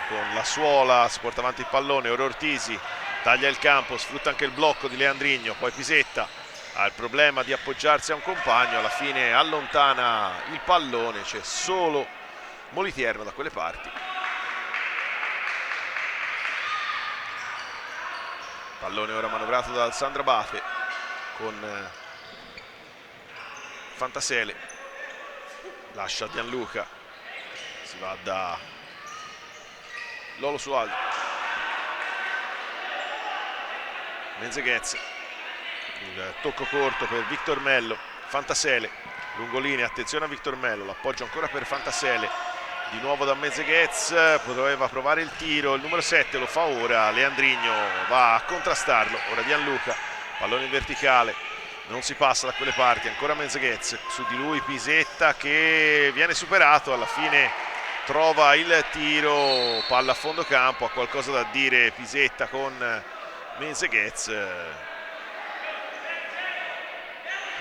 con la suola si porta avanti il pallone. Ora Ortisi taglia il campo, sfrutta anche il blocco di Leandrigno, poi Pisetta ha il problema di appoggiarsi a un compagno, alla fine allontana il pallone, c'è solo Moliterno da quelle parti. Pallone ora manovrato dal Sandro Abate con Fantasele, lascia Gianluca, si va da Lolo Sualdo, Mezeghez, il tocco corto per Victor Mello. Fantasele, lungolinea, attenzione a Victor Mello, l'appoggio ancora per Fantasele, di nuovo da Mezeghez, poteva provare il tiro, il numero 7 lo fa ora, Leandrigno va a contrastarlo, ora Gianluca, pallone in verticale, non si passa da quelle parti, ancora Mezeghez, su di lui Pisetta che viene superato, alla fine trova il tiro, palla a fondo campo, ha qualcosa da dire Pisetta con Mezeghez,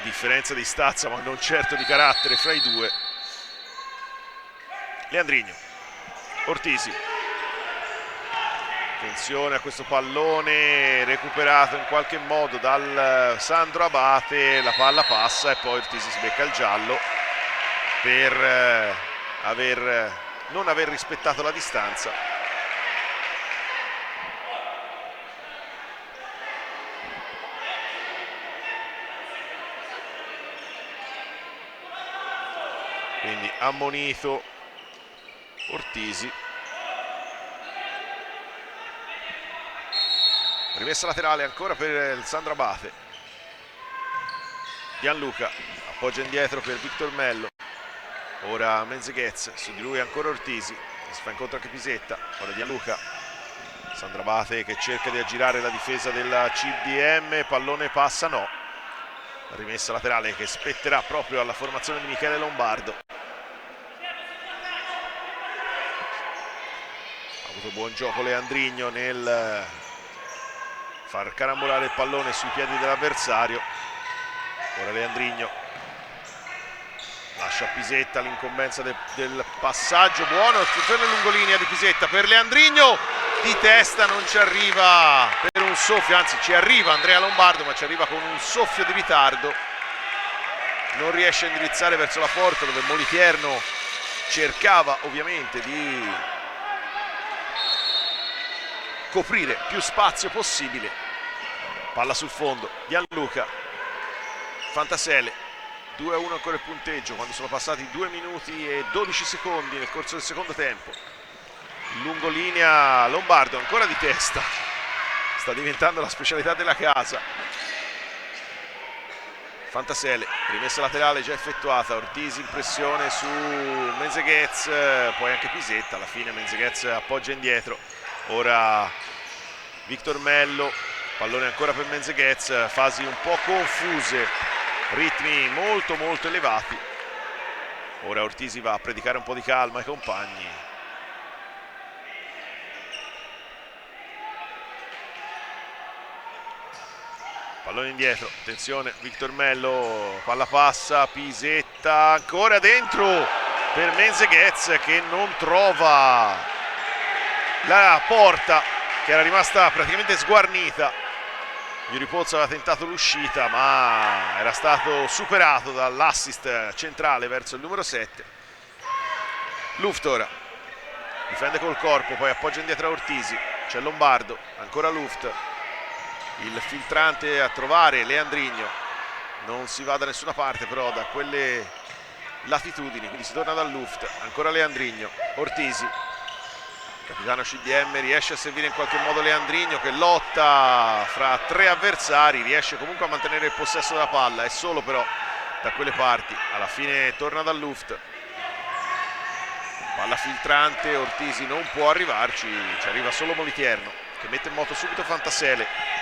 differenza di stazza ma non certo di carattere fra i due. Leandrigno, Ortisi, attenzione a questo pallone recuperato in qualche modo dal Sandro Abate, la palla passa e poi Ortisi si becca il giallo per non aver rispettato la distanza. Quindi ammonito Ortisi. Rimessa laterale ancora per il Sandro Abate. Gianluca appoggia indietro per Victor Mello. Ora Mezeghez, su di lui ancora Ortisi. Si fa incontro anche Pisetta. Ora Gianluca. Sandro Abate che cerca di aggirare la difesa della CDM. Pallone passa, no. Rimessa laterale che spetterà proprio alla formazione di Michele Lombardo. Buon gioco Leandrigno nel far carambolare il pallone sui piedi dell'avversario. Ora Leandrigno lascia a Pisetta l'incombenza del passaggio buono, attenzione lungolinea di Pisetta per Leandrigno, di testa non ci arriva per un soffio, anzi ci arriva Andrea Lombardo ma ci arriva con un soffio di ritardo, non riesce a indirizzare verso la porta dove Moliterno cercava ovviamente di coprire più spazio possibile. Palla sul fondo, Gianluca, Fantasele, 2-1 ancora il punteggio quando sono passati 2 minuti e 12 secondi nel corso del secondo tempo. Lungolinea Lombardo ancora di testa, sta diventando la specialità della casa. Fantasele, rimessa laterale già effettuata, Ortisi in pressione su Mezeghez, poi anche Pisetta, alla fine Mezeghez appoggia indietro. Ora Victor Mello, pallone ancora per Mezeghez, fasi un po' confuse, ritmi molto elevati. Ora Ortisi va a predicare un po' di calma ai compagni. Pallone indietro, attenzione, Victor Mello, palla passa, Pisetta, ancora dentro per Menzeghez che non trova la porta, che era rimasta praticamente sguarnita. Yuri Pozzo aveva tentato l'uscita, ma era stato superato dall'assist centrale verso il numero 7. Luft ora difende col corpo, poi appoggia indietro a Ortisi, c'è Lombardo, ancora Luft, il filtrante a trovare Leandrigno, non si va da nessuna parte però da quelle latitudini, quindi si torna dal Luft, ancora Leandrigno, Ortisi, capitano CDM, riesce a servire in qualche modo Leandrigno che lotta fra tre avversari, riesce comunque a mantenere il possesso della palla, è solo però da quelle parti, alla fine torna dal Luft, palla filtrante, Ortisi non può arrivarci, ci arriva solo Molitierno che mette in moto subito Fantasele.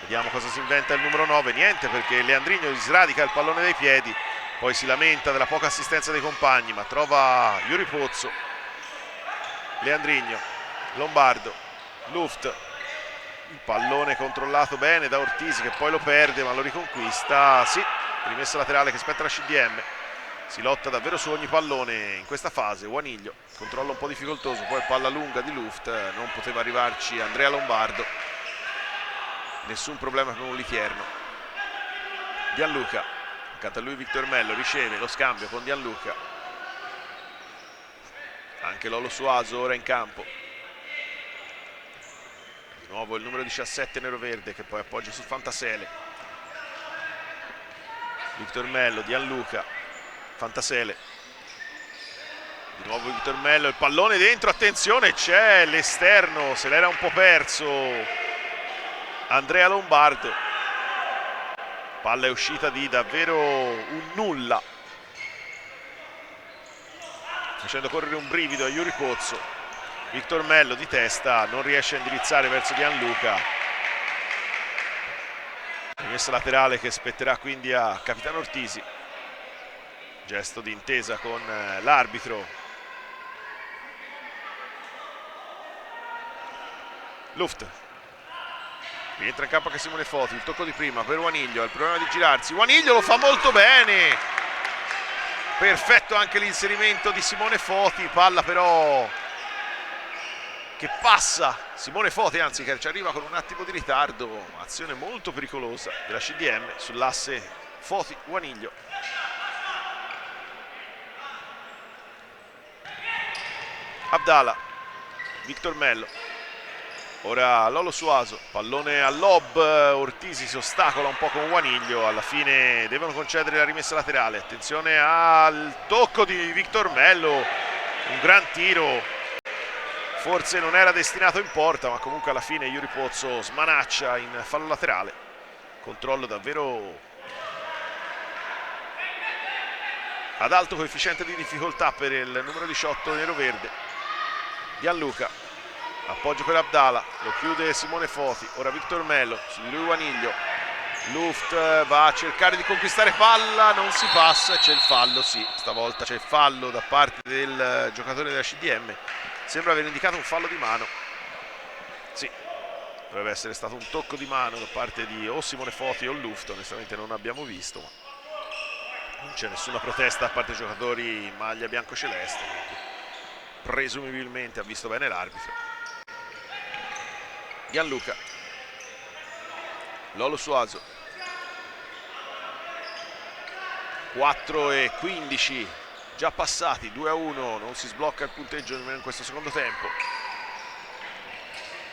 Vediamo cosa si inventa il numero 9, niente, perché Leandrigno gli sradica il pallone dai piedi, poi si lamenta della poca assistenza dei compagni, ma trova Yuri Pozzo. Leandrigno, Lombardo, Luft, il pallone controllato bene da Ortisi che poi lo perde ma lo riconquista, sì, rimessa laterale che spetta la CDM. Si lotta davvero su ogni pallone in questa fase. Guaniglio, controllo un po' difficoltoso, poi palla lunga di Luft, non poteva arrivarci Andrea Lombardo, nessun problema con un Litierno. Gianluca, accanto a lui Victor Mello, riceve lo scambio con Gianluca, anche Lolo Suaso ora in campo, di nuovo il numero 17 neroverde che poi appoggia su Fantasele. Victor Mello, Gianluca, Fantasele, di nuovo Victor Mello, il pallone dentro, attenzione, c'è l'esterno, se l'era un po' perso Andrea Lombardo, palla è uscita di davvero un nulla, facendo correre un brivido a Yuri Pozzo. Victor Mello di testa non riesce a indirizzare verso Gianluca, rimessa laterale che spetterà quindi a capitano Ortisi, gesto di intesa con l'arbitro. Luft, rientra in campo anche Simone Foti, il tocco di prima per Guaniglio, ha il problema di girarsi, Guaniglio lo fa molto bene, perfetto anche l'inserimento di Simone Foti, palla però che passa Simone Foti, anzi che ci arriva con un attimo di ritardo, azione molto pericolosa della CDM sull'asse Foti-Guaniglio. Abdala, Victor Mello, ora Lolo Suaso, pallone al lob, Ortisi si ostacola un po' con Guaniglio, alla fine devono concedere la rimessa laterale, attenzione al tocco di Victor Mello, un gran tiro, forse non era destinato in porta, ma comunque alla fine Yuri Pozzo smanaccia in fallo laterale, controllo davvero ad alto coefficiente di difficoltà per il numero 18 neroverde. Gianluca, appoggio per Abdala, lo chiude Simone Foti, ora Victor Mello, su di lui Guaniglio, Luft va a cercare di conquistare palla, non si passa, c'è il fallo, sì, stavolta c'è il fallo da parte del giocatore della CDM, sembra aver indicato un fallo di mano, sì, dovrebbe essere stato un tocco di mano da parte di o Simone Foti o Luft, onestamente non abbiamo visto, ma non c'è nessuna protesta da parte dei giocatori in maglia bianco-celeste, quindi presumibilmente ha visto bene l'arbitro. Gianluca, Lolo Suaso, 4:15 già passati, 2-1, non si sblocca il punteggio nemmeno in questo secondo tempo.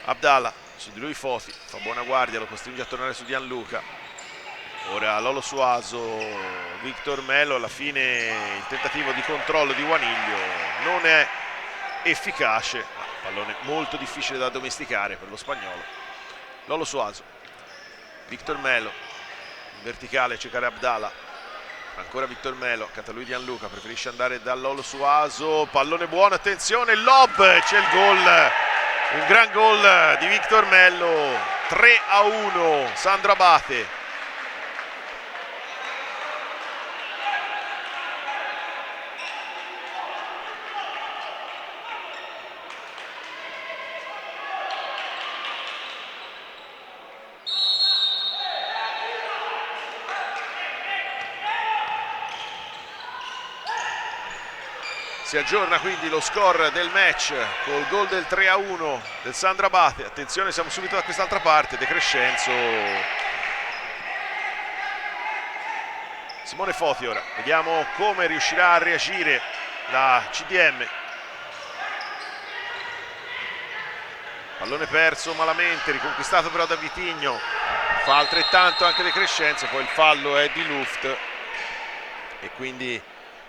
Abdala, su di lui Foti, fa buona guardia, lo costringe a tornare su Gianluca, ora Lolo Suaso, Victor Mello, alla fine il tentativo di controllo di Guaniglio non è efficace, pallone molto difficile da domesticare per lo spagnolo. Lolo Suaso, Victor Mello, in verticale cercare Abdala, ancora Victor Mello, accanto a lui Gianluca, preferisce andare da Lolo Suaso, pallone buono, attenzione, il lob, c'è il gol, un gran gol di Victor Mello, 3-1, Sandro Abate. Si aggiorna quindi lo score del match col gol del 3-1 del Sandro Abate. Attenzione, siamo subito da quest'altra parte. De Crescenzo, Simone Foti ora. Vediamo come riuscirà a reagire la CDM. Pallone perso malamente, riconquistato però da Vitigno. Fa altrettanto anche De Crescenzo, poi il fallo è di Luft e quindi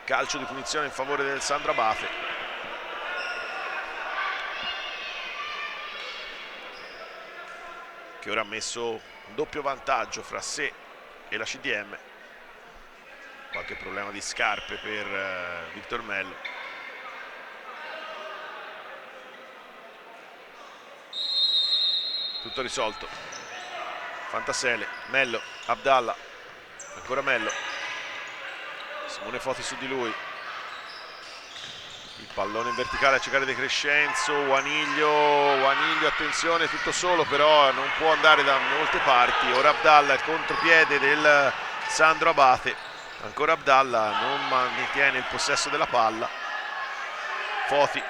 calcio di punizione in favore del Sandro Abate. Che ora ha messo un doppio vantaggio fra sé e la CDM. Qualche problema di scarpe per Victor Mello. Tutto risolto. Fantasele, Mello, Abdallah, ancora Mello. Simone Foti su di lui. Il pallone in verticale a cercare De Crescenzo. Waniglio, attenzione, tutto solo, però non può andare da molte parti. Ora Abdallah, il contropiede del Sandro Abate. Ancora Abdallah, non mantiene il possesso della palla. Foti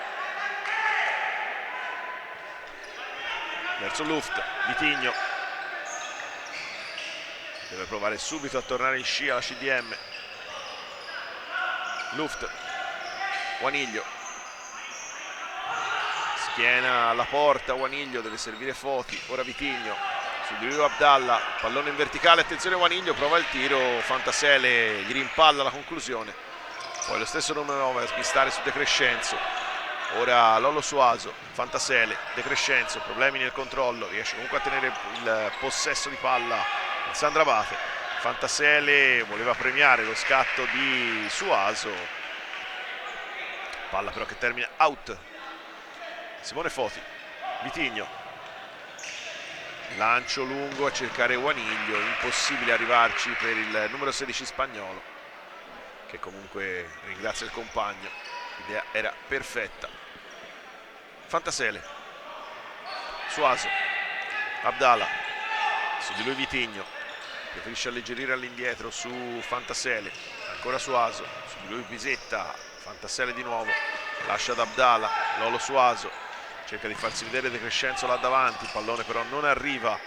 verso Luft, Vitigno deve provare subito a tornare in scia la CDM. Luft, Waniglio, schiena alla porta, Waniglio deve servire Foti, ora Vitigno, su di lui Abdallah, pallone in verticale, attenzione Waniglio, prova il tiro, Fantasele gli rimpalla la conclusione, poi lo stesso numero 9 a spistare su De Crescenzo, ora Lollo Suaso, Fantasele, De Crescenzo, problemi nel controllo, riesce comunque a tenere il possesso di palla il Sandro Abate. Fantasele voleva premiare lo scatto di Suaso, palla però che termina out. Simone Foti, Vitigno, lancio lungo a cercare Waniglio, impossibile arrivarci per il numero 16 spagnolo, che comunque ringrazia il compagno, l'idea era perfetta. Fantasele, Suaso, Abdallah, su di lui Vitigno, preferisce alleggerire all'indietro su Fantasele, ancora Suaso, su di lui Pisetta, Fantasele di nuovo, lascia ad Abdallah, Lolo Suaso, cerca di farsi vedere De Crescenzo là davanti, il pallone però non arriva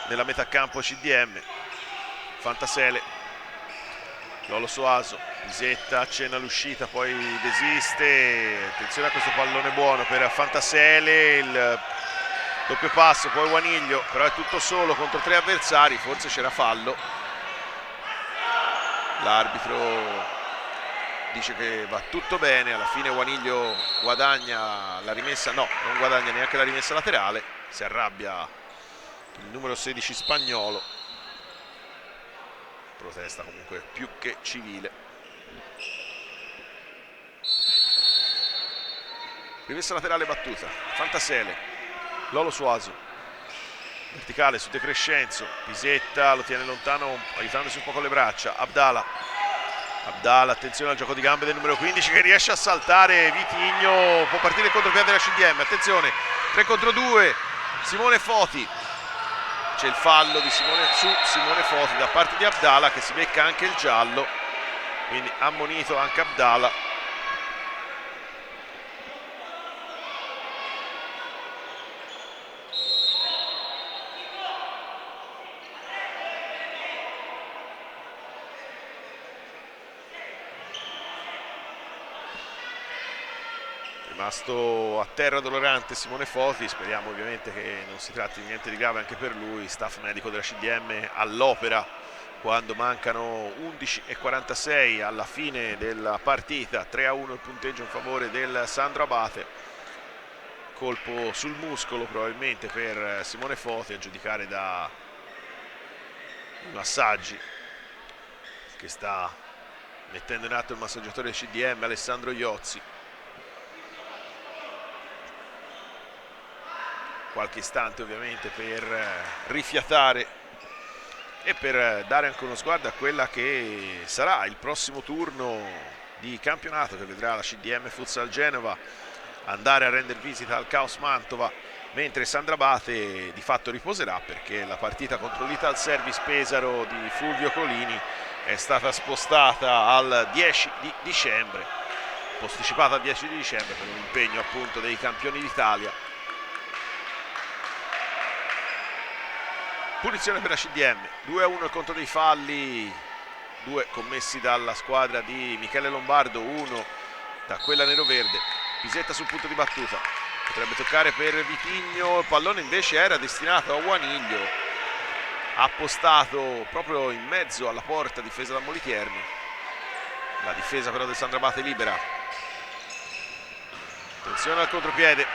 nella metà campo CDM. Fantasele, Lolo Suaso, Pisetta accenna l'uscita, poi desiste, attenzione a questo pallone buono per Fantasele, il doppio passo, poi Waniglio, però è tutto solo contro tre avversari, forse c'era fallo. L'arbitro dice che va tutto bene, alla fine Waniglio guadagna la rimessa, no, non guadagna neanche la rimessa laterale, si arrabbia il numero 16 spagnolo, protesta comunque più che civile. Rimessa laterale battuta, Fantasele, Lolo Suaso, verticale su De Crescenzo, Pisetta lo tiene lontano aiutandosi un po' con le braccia, Abdallah, attenzione al gioco di gambe del numero 15 che riesce a saltare Vitigno, può partire il contropiede della CDM, attenzione, 3 contro 2, Simone Foti, c'è il fallo di Simone Foti da parte di Abdallah che si becca anche il giallo, quindi ammonito anche Abdallah. Rimasto a terra dolorante Simone Foti, speriamo ovviamente che non si tratti di niente di grave anche per lui, staff medico della CDM all'opera quando mancano 11:46 alla fine della partita, 3-1 il punteggio in favore del Sandro Abate, colpo sul muscolo probabilmente per Simone Foti a giudicare da i massaggi che sta mettendo in atto il massaggiatore del CDM Alessandro Iozzi. Qualche istante ovviamente per rifiatare e per dare anche uno sguardo a quella che sarà il prossimo turno di campionato che vedrà la CDM Futsal Genova andare a rendere visita al Caos Mantova, mentre Sandro Abate di fatto riposerà perché la partita contro l'Ital Service Pesaro di Fulvio Colini è stata spostata al 10 di dicembre posticipata al 10 di dicembre per un impegno appunto dei campioni d'Italia. Punizione per la CDM, 2-1 il conto dei falli, 2 commessi dalla squadra di Michele Lombardo, 1 da quella neroverde. Pisetta sul punto di battuta, potrebbe toccare per Vitigno, il pallone invece era destinato a Guaniglio, appostato proprio in mezzo alla porta difesa da Moliterni. La difesa però del Sandrabate libera. Attenzione al contropiede,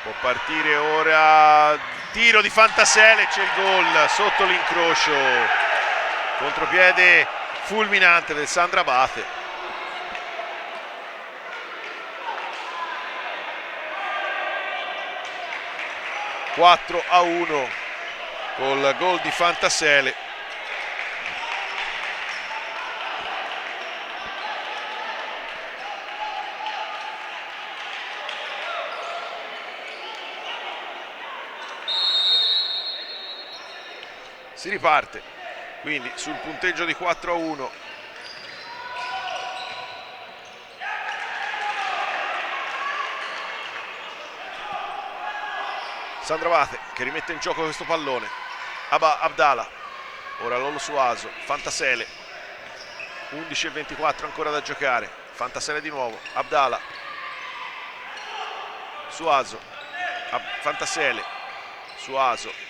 può partire ora, tiro di Fantasele, c'è il gol sotto l'incrocio, contropiede fulminante del Sandrabate. (4-1) col gol di Fantasele. Si riparte quindi sul punteggio di 4-1. Sandrabate che rimette in gioco questo pallone. Abdala, ora Lolo Suaso, Fantasele, 11:24 ancora da giocare. Fantasele di nuovo, Abdala, Suaso, Fantasele, Suaso.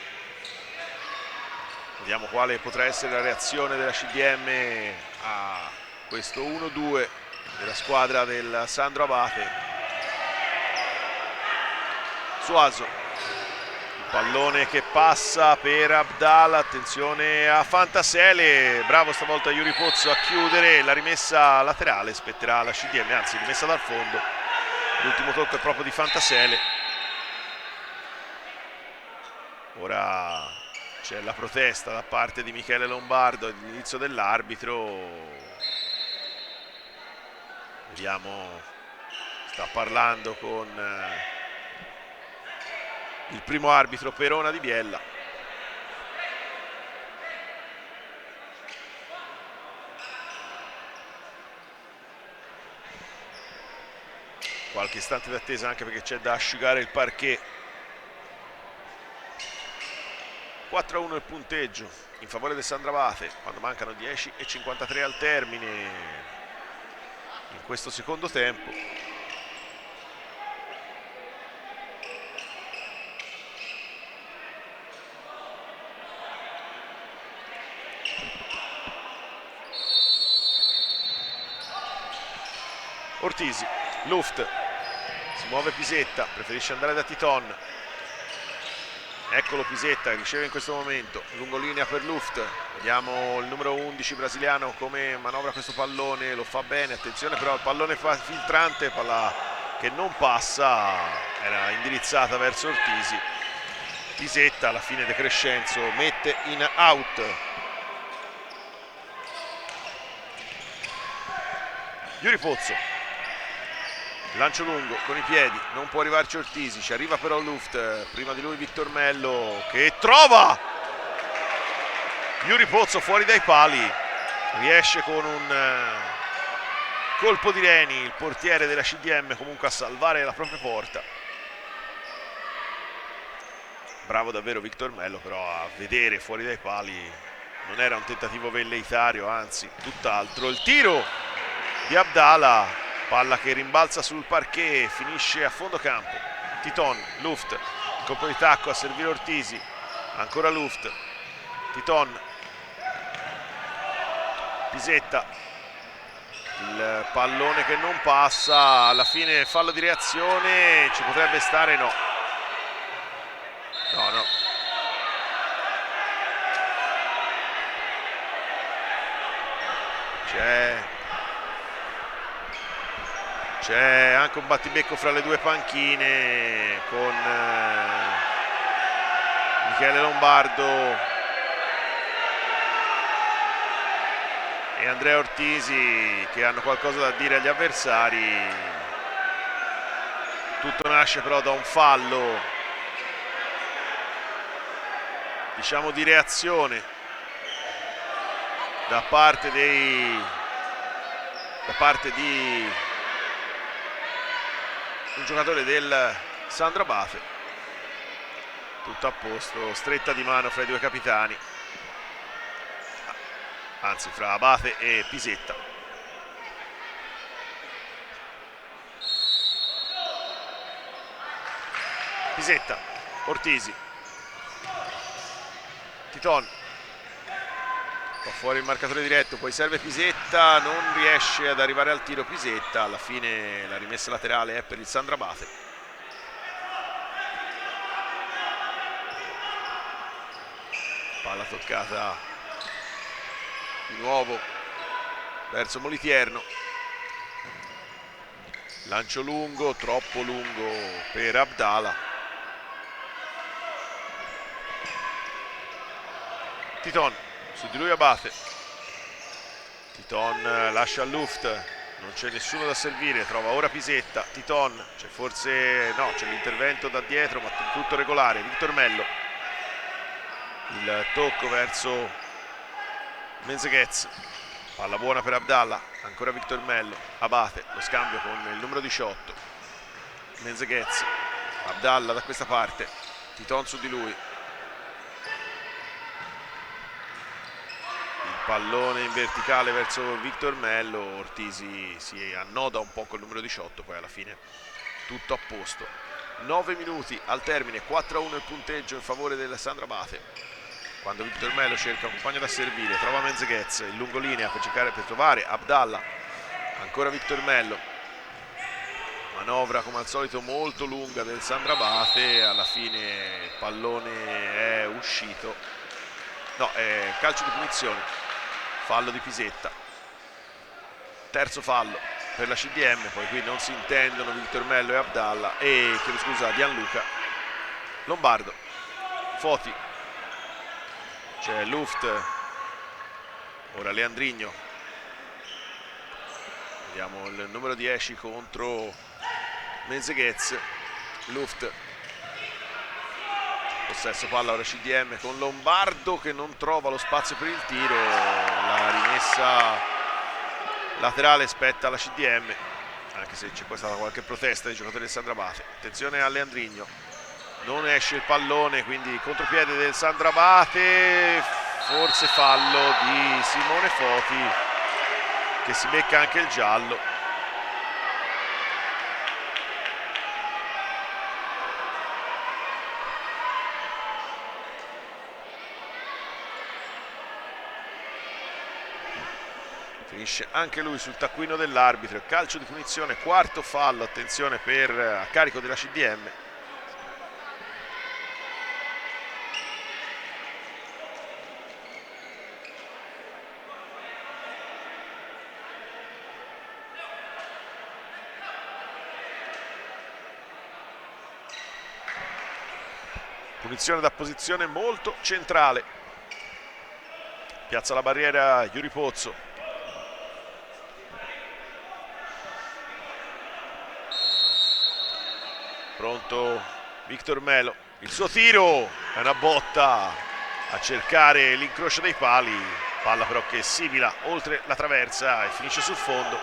Vediamo quale potrà essere la reazione della CDM a questo 1-2 della squadra del Sandro Abate. Suaso, il pallone che passa per Abdala, attenzione a Fantasele, bravo stavolta Yuri Pozzo a chiudere, la rimessa laterale spetterà alla CDM, anzi rimessa dal fondo, l'ultimo tocco è proprio di Fantasele. Ora c'è la protesta da parte di Michele Lombardo all'inizio dell'arbitro. Vediamo, sta parlando con il primo arbitro Perona di Biella. Qualche istante d'attesa anche perché c'è da asciugare il parquet. 4-1 il punteggio in favore del Sandrabate quando mancano 10:53 al termine in questo secondo tempo. Ortisi, Luft, si muove Pisetta, preferisce andare da Titon. Eccolo Pisetta che riceve in questo momento, lungolinea per Luft, vediamo il numero 11 brasiliano come manovra questo pallone, lo fa bene, attenzione però al pallone filtrante, palla che non passa, era indirizzata verso Ortisi. Pisetta alla fine De Crescenzo mette in out. Yuri Pozzo, lancio lungo con i piedi, non può arrivarci Ortisi, ci arriva però Luft, prima di lui Victor Mello che trova Yuri Pozzo fuori dai pali, riesce con un colpo di reni il portiere della CDM comunque a salvare la propria porta. Bravo davvero Victor Mello, però a vedere fuori dai pali non era un tentativo velleitario, anzi tutt'altro. Il tiro di Abdala, palla che rimbalza sul parquet e finisce a fondo campo. Titon, Luft, colpo di tacco a servire Ortisi, ancora Luft, Titon, Pisetta, il pallone che non passa, alla fine fallo di reazione, ci potrebbe stare, no, c'è anche un battibecco fra le due panchine con Michele Lombardo e Andrea Ortisi che hanno qualcosa da dire agli avversari. Tutto nasce però da un fallo, diciamo di reazione da parte di un giocatore del Sandro Abate. Tutto a posto, stretta di mano fra i due capitani, anzi fra Abate e Pisetta. Pisetta, Ortisi, Titon, fa fuori il marcatore diretto, poi serve Pisetta, non riesce ad arrivare al tiro Pisetta, alla fine la rimessa laterale è per il Sandro Abate. Palla toccata di nuovo verso Molitierno, lancio lungo, troppo lungo per Abdallah. Titon, su di lui Abate. Titon lascia a Luft, non c'è nessuno da servire, trova ora Pisetta. Titon, c'è forse, no, c'è l'intervento da dietro, ma tutto regolare. Victor Mello, il tocco verso Menzeghez, palla buona per Abdallah, ancora Victor Mello. Abate, lo scambio con il numero 18 Menzeghez. Abdallah da questa parte, Titon su di lui, pallone in verticale verso Victor Mello. Ortisi si annoda un po' col numero 18, poi alla fine tutto a posto. 9 minuti al termine, 4-1 il punteggio in favore del Sandro Abate, quando Victor Mello cerca un compagno da servire, trova Menzeghez in lungolinea per trovare Abdallah. Ancora Victor Mello, manovra come al solito molto lunga del Sandro Abate, alla fine il pallone è uscito, no, è calcio di punizione. Fallo di Pisetta, terzo fallo per la CDM, poi qui non si intendono Victor Mello e Abdallah, e chiedo scusa, Gianluca. Lombardo, Foti, c'è Luft, ora Leandrigno, vediamo il numero 10 contro Menzeghez. Luft, possesso palla ora CDM con Lombardo che non trova lo spazio per il tiro, la rimessa laterale spetta alla CDM, anche se c'è stata qualche protesta dei giocatori del Sandro Abate. Attenzione a Leandrigno, non esce il pallone, quindi contropiede del Sandro Abate, forse fallo di Simone Foti che si becca anche il giallo. Finisce anche lui sul taccuino dell'arbitro, calcio di punizione, quarto fallo, attenzione a carico della CDM. Punizione da posizione molto centrale, piazza la barriera Yuri Pozzo. Pronto Victor Mello, il suo tiro è una botta a cercare l'incrocio dei pali, palla però che sibila oltre la traversa e finisce sul fondo.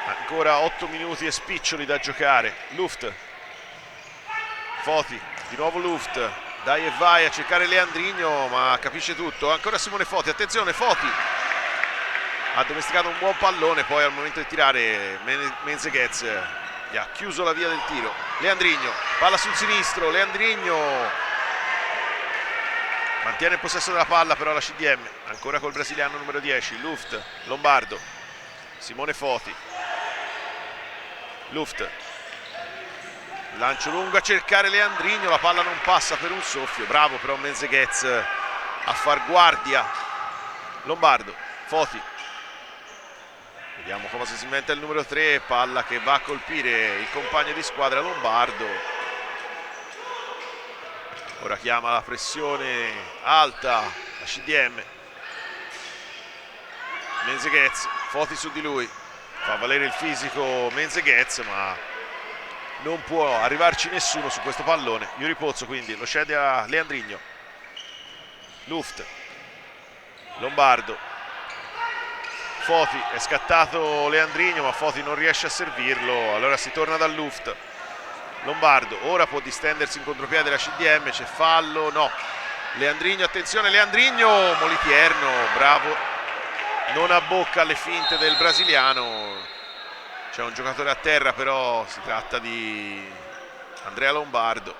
Ancora 8 minuti e spiccioli da giocare. Luft, Foti, di nuovo Luft, dai e vai a cercare Leandrigno, ma capisce tutto. Ancora Simone Foti, attenzione, Foti ha domesticato un buon pallone, poi al momento di tirare Menzeghez gli ha chiuso la via del tiro. Leandrigno, palla sul sinistro, Leandrigno mantiene il possesso della palla però la CDM, ancora col brasiliano numero 10, Luft, Lombardo, Simone Foti, Luft, lancio lungo a cercare Leandrigno, la palla non passa per un soffio, bravo però Menzeghez a far guardia. Lombardo, Foti, vediamo cosa si inventa il numero 3, palla che va a colpire il compagno di squadra Lombardo. Ora chiama la pressione alta la CDM. Menzeghez, Foti su di lui, fa valere il fisico Menzeghez, ma non può arrivarci nessuno su questo pallone. Yuri Pozzo quindi lo cede a Leandrigno. Luft, Lombardo, Foti, è scattato Leandrigno ma Foti non riesce a servirlo, allora si torna dal Luft. Lombardo ora può distendersi in contropiede la CDM, c'è fallo, no. Leandrigno, attenzione Leandrigno, Molitierno, bravo, non abbocca alle finte del brasiliano. C'è un giocatore a terra, però si tratta di Andrea Lombardo.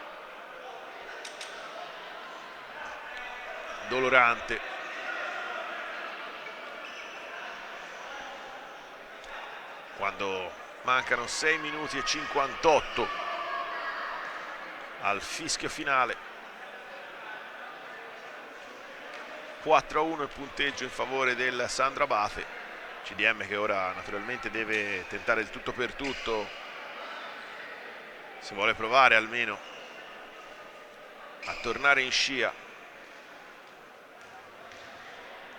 Dolorante. Quando mancano 6 minuti e 58 al fischio finale. 4-1 il punteggio in favore del Sandrabate. CDM che ora naturalmente deve tentare il tutto per tutto, se vuole provare almeno a tornare in scia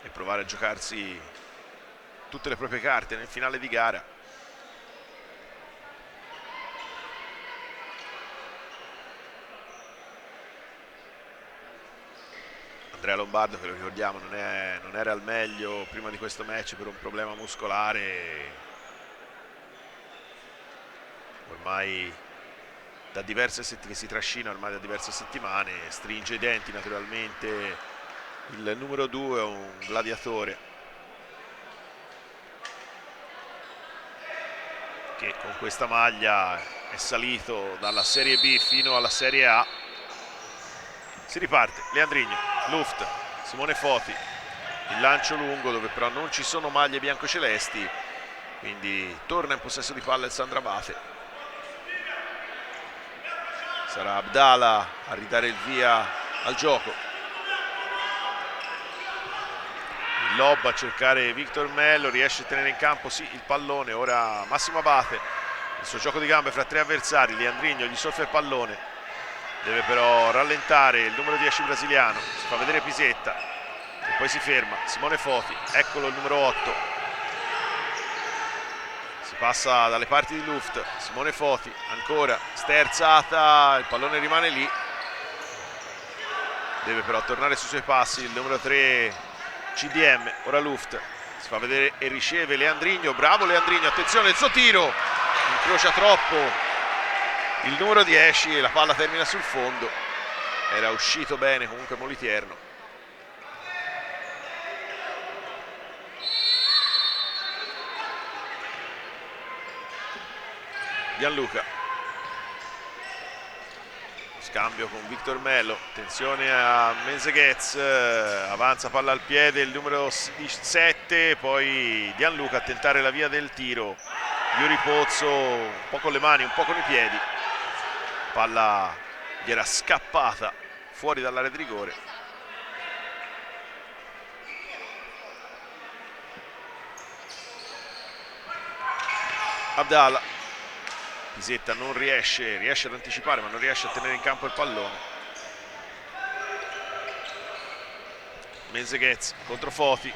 e provare a giocarsi tutte le proprie carte nel finale di gara. Andrea Lombardo, che lo ricordiamo, non era al meglio prima di questo match per un problema muscolare, ormai da diverse settimane, che si trascina ormai da diverse settimane, stringe i denti naturalmente. Il numero 2 è un gladiatore che con questa maglia è salito dalla Serie B fino alla Serie A. Si riparte, Leandrigno, Luft, Simone Foti, il lancio lungo dove però non ci sono maglie biancocelesti, quindi torna in possesso di palla il Sandrabate. Sarà Abdala a ridare il via al gioco. Il lob a cercare Victor Mello, riesce a tenere in campo sì il pallone, ora Massimo Abate, il suo gioco di gambe fra tre avversari, Leandrigno gli soffia il pallone. Deve però rallentare il numero 10 brasiliano, si fa vedere Pisetta e poi si ferma. Simone Foti, eccolo il numero 8. Si passa dalle parti di Luft, Simone Foti, ancora sterzata, il pallone rimane lì. Deve però tornare sui suoi passi il numero 3 CDM, ora Luft, si fa vedere e riceve Leandrigno, bravo Leandrigno, attenzione il suo tiro, incrocia troppo il numero 10 e la palla termina sul fondo. Era uscito bene comunque Molitierno. Gianluca, scambio con Victor Mello, attenzione a Menzeghez, avanza palla al piede il numero 7, poi Gianluca a tentare la via del tiro. Yuri Pozzo un po' con le mani, un po' con i piedi. Palla gli era scappata fuori dall'area di rigore. Abdala, Pisetta non riesce ad anticipare ma non riesce a tenere in campo il pallone. Menzeghez contro Foti,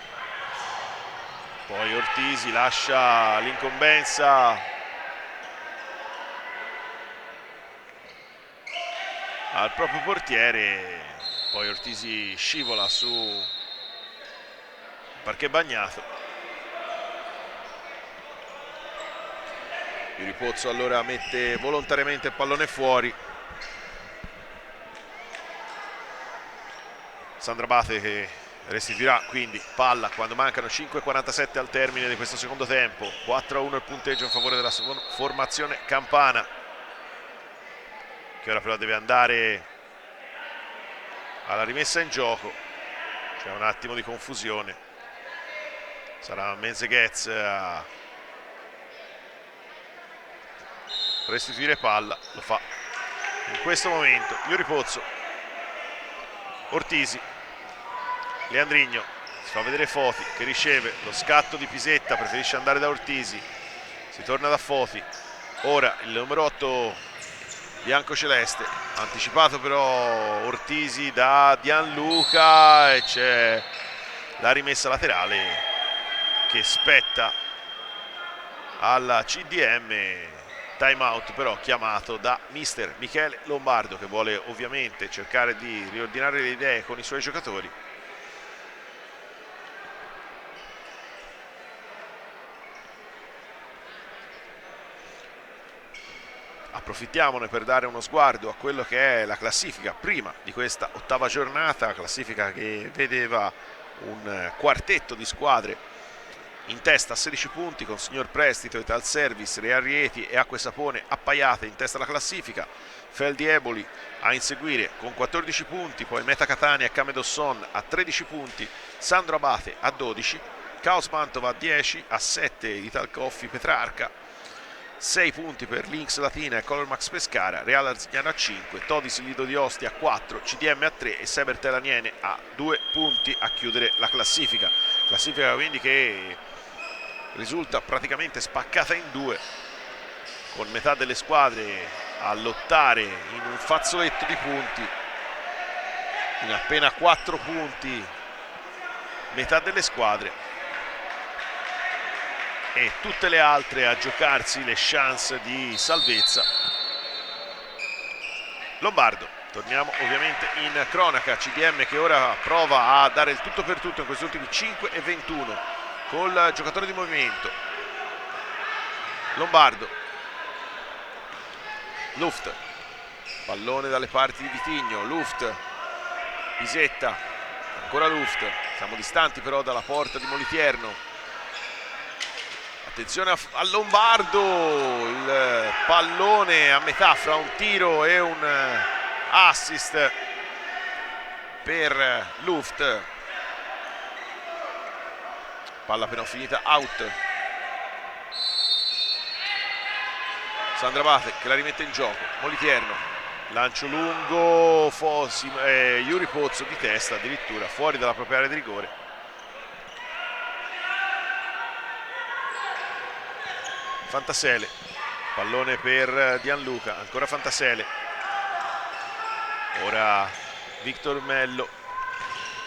poi Ortisi lascia l'incombenza al proprio portiere, poi Ortisi scivola su parquet bagnato. Yuri Pozzo allora mette volontariamente il pallone fuori. Sandrabate che restituirà quindi palla quando mancano 5:47 al termine di questo secondo tempo. 4-1 il punteggio in favore della formazione campana, che ora però deve andare alla rimessa in gioco. C'è un attimo di confusione, sarà Menzeghez a restituire palla, lo fa in questo momento. Yuri Pozzo, Ortisi, Leandrigno, si fa vedere Foti che riceve lo scatto di Pisetta, preferisce andare da Ortisi, si torna da Foti, ora il numero 8 biancoceleste, anticipato però Ortisi da Gianluca e c'è la rimessa laterale che spetta alla CDM. Time out però chiamato da mister Michele Lombardo, che vuole ovviamente cercare di riordinare le idee con i suoi giocatori. approfittiamone per dare uno sguardo a quello che è la classifica prima di questa ottava giornata, classifica che vedeva un quartetto di squadre in testa a 16 punti con Signor Prestito, Ital Service, Real Rieti e Acque Sapone appaiate in testa alla classifica. Feldi Eboli a inseguire con 14 punti, poi Meta Catania e Camedosson a 13 punti, Sandro Abate a 12, Caos Mantova a 10, a 7 Ital Coffee Petrarca, 6 punti per Lynx Latina e Color Max Pescara, Real Arzignano a 5, Todis Lido di Ostia a 4, CDM a 3 e Sever Telaniene a 2 punti a chiudere la classifica. Classifica quindi che risulta praticamente spaccata in due, con metà delle squadre a lottare in un fazzoletto di punti, in appena 4 punti metà delle squadre, e tutte le altre a giocarsi le chance di salvezza. Lombardo, torniamo ovviamente in cronaca, CDM che ora prova a dare il tutto per tutto in questi ultimi 5 e 21 col giocatore di movimento. Lombardo, Luft, pallone dalle parti di Vitigno, Luft, Pisetta, ancora Luft, siamo distanti però dalla porta di Molitierno. Attenzione a Lombardo, il pallone a metà fra un tiro e un assist per Luft. Palla appena finita, out. Sandra Abate che la rimette in gioco, Molitierno, lancio lungo, Yuri Pozzo di testa addirittura fuori dalla propria area di rigore. Fantasele, pallone per Gianluca, ancora Fantasele, ora Victor Mello,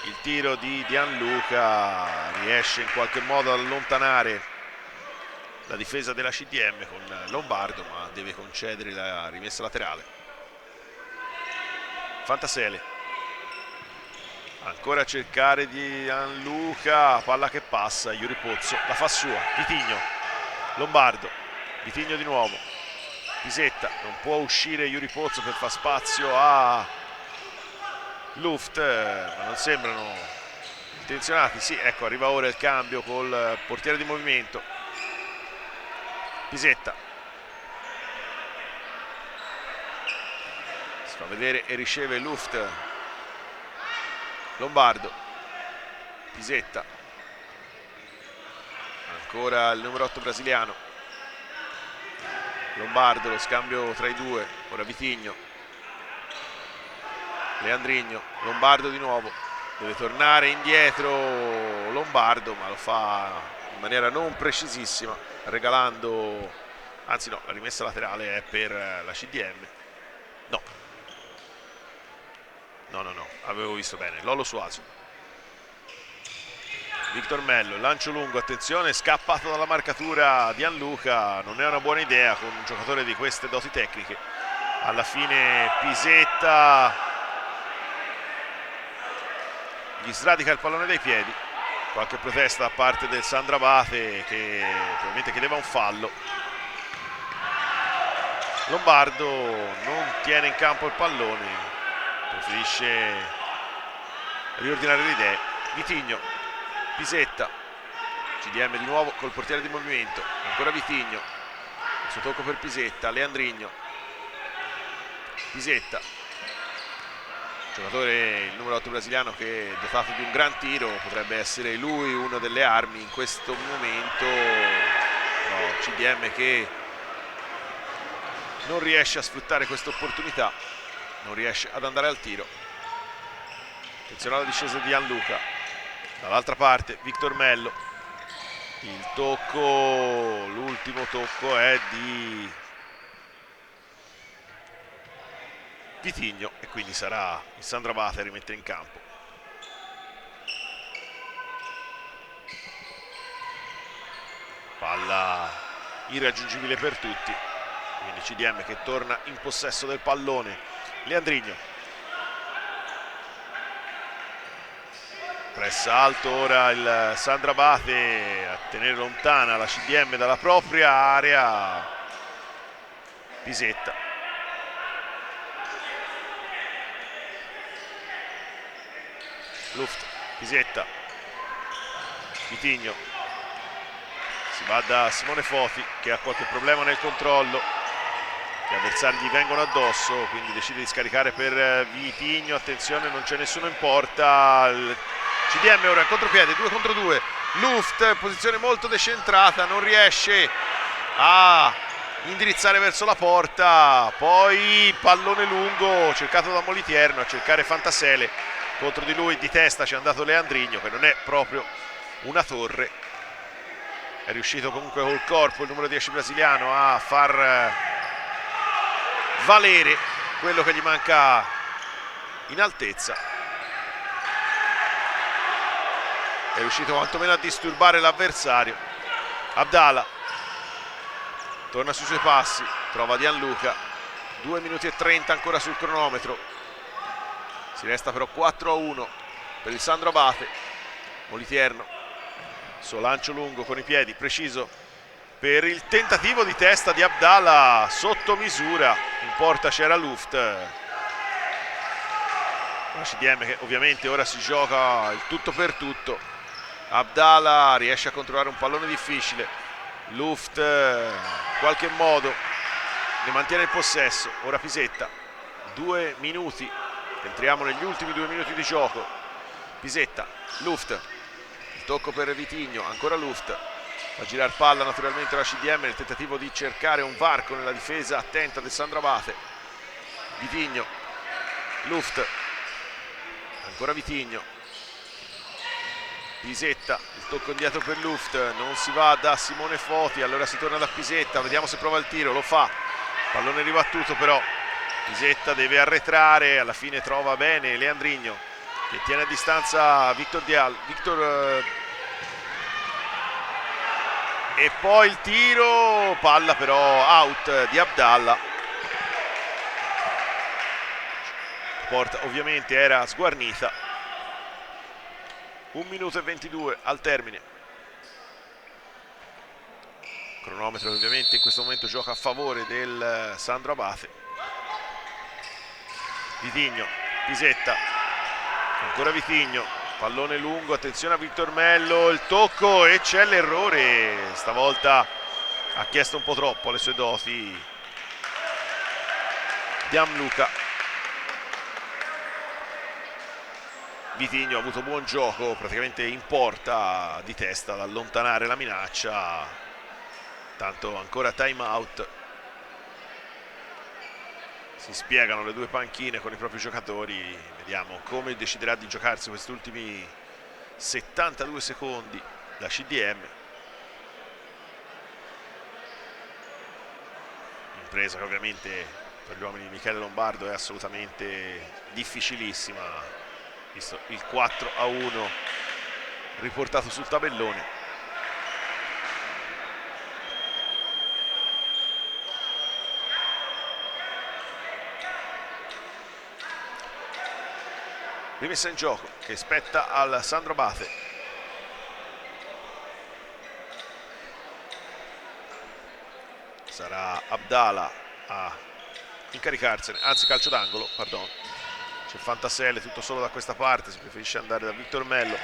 il tiro di Gianluca riesce in qualche modo ad allontanare la difesa della CDM con Lombardo, ma deve concedere la rimessa laterale. Fantasele, ancora a cercare di Gianluca, palla che passa, Yuri Pozzo la fa sua, Vitigno, Lombardo, Vitigno di nuovo, Pisetta, non può uscire Yuri Pozzo per far spazio a Luft, ma non sembrano intenzionati. Sì, ecco, arriva ora il cambio col portiere di movimento. Pisetta si fa vedere e riceve Luft. Lombardo, Pisetta, ancora il numero 8 brasiliano. Lombardo, lo scambio tra i due, ora Vitigno, Leandrigno, Lombardo di nuovo, deve tornare indietro Lombardo, ma lo fa in maniera non precisissima, regalando, anzi no, la rimessa laterale è per la CDM. No, avevo visto bene, Lolo Suaso. Victor Mello, lancio lungo, attenzione, scappato dalla marcatura di Gianluca, non è una buona idea con un giocatore di queste doti tecniche. Alla fine Pisetta gli sradica il pallone dai piedi, qualche protesta da parte del Sandro Abate che probabilmente chiedeva un fallo. Lombardo non tiene in campo il pallone, preferisce riordinare le idee. Vitigno, Pisetta, CDM di nuovo col portiere di movimento, ancora Vitigno, il suo tocco per Pisetta, Leandrigno, Pisetta, giocatore, il numero 8 brasiliano, che è dotato di un gran tiro, potrebbe essere lui una delle armi in questo momento. No, CDM che non riesce a sfruttare questa opportunità, non riesce ad andare al tiro. Attenzione alla discesa di Gianluca, dall'altra parte Victor Mello, il tocco, l'ultimo tocco è di Vitigno e quindi sarà il Sandro Abate a rimettere in campo. Palla irraggiungibile per tutti, quindi CDM che torna in possesso del pallone. Leandrigno, pressa alto ora il Sandro Abate a tenere lontana la CDM dalla propria area. Pisetta, Luft, Pisetta, Vitigno, si va da Simone Foti che ha qualche problema nel controllo, gli avversari gli vengono addosso, quindi decide di scaricare per Vitigno. Attenzione, non c'è nessuno in porta, il CDM ora in contropiede, 2 contro 2, Luft, posizione molto decentrata, non riesce a indirizzare verso la porta, poi pallone lungo cercato da Molitierno, a cercare Fantasele, contro di lui di testa ci è andato Leandrigno, che non è proprio una torre, è riuscito comunque col corpo il numero 10 brasiliano a far valere quello che gli manca in altezza, è riuscito quantomeno a disturbare l'avversario. Abdala torna sui suoi passi, trova Gianluca, 2 minuti e 30 ancora sul cronometro, si resta però 4-1 per il Sandro Abate. Molitierno, suo lancio lungo con i piedi, preciso per il tentativo di testa di Abdala, sotto misura, in porta c'era Luft. La CDM che ovviamente ora si gioca il tutto per tutto. Abdala riesce a controllare un pallone difficile, Luft in qualche modo ne mantiene il possesso. Ora Pisetta, 2 minuti, entriamo negli ultimi 2 minuti di gioco. Pisetta, Luft, il tocco per Vitigno, ancora Luft, a girare palla naturalmente la CDM nel tentativo di cercare un varco nella difesa attenta del Sandro Abate. Vitigno, Luft, ancora Vitigno, Pisetta, il tocco indietro per Luft, non si va da Simone Foti, allora si torna da Pisetta, vediamo se prova il tiro, lo fa, pallone ribattuto però Pisetta deve arretrare, alla fine trova bene Leandrigno che tiene a distanza Victor e poi il tiro, palla però out di Abdalla, la porta ovviamente era sguarnita. 1 minuto e 22 al termine, cronometro ovviamente in questo momento gioca a favore del Sandro Abate. Vitigno, Pisetta, ancora Vitigno, pallone lungo, attenzione a Victor Mello, il tocco e c'è l'errore, stavolta ha chiesto un po' troppo alle sue doti Gianluca. Vitigno ha avuto buon gioco praticamente in porta di testa ad allontanare la minaccia, tanto ancora time out, si spiegano le due panchine con i propri giocatori, vediamo come deciderà di giocarsi questi ultimi 72 secondi la CDM, impresa che ovviamente per gli uomini di Michele Lombardo è assolutamente difficilissima, visto il 4-1 riportato sul tabellone. Rimessa in gioco che spetta al Sandro Abate. Sarà Abdala a incaricarsene, anzi calcio d'angolo, perdono. C'è Fantasele tutto solo da questa parte, si preferisce andare da Victor Mello.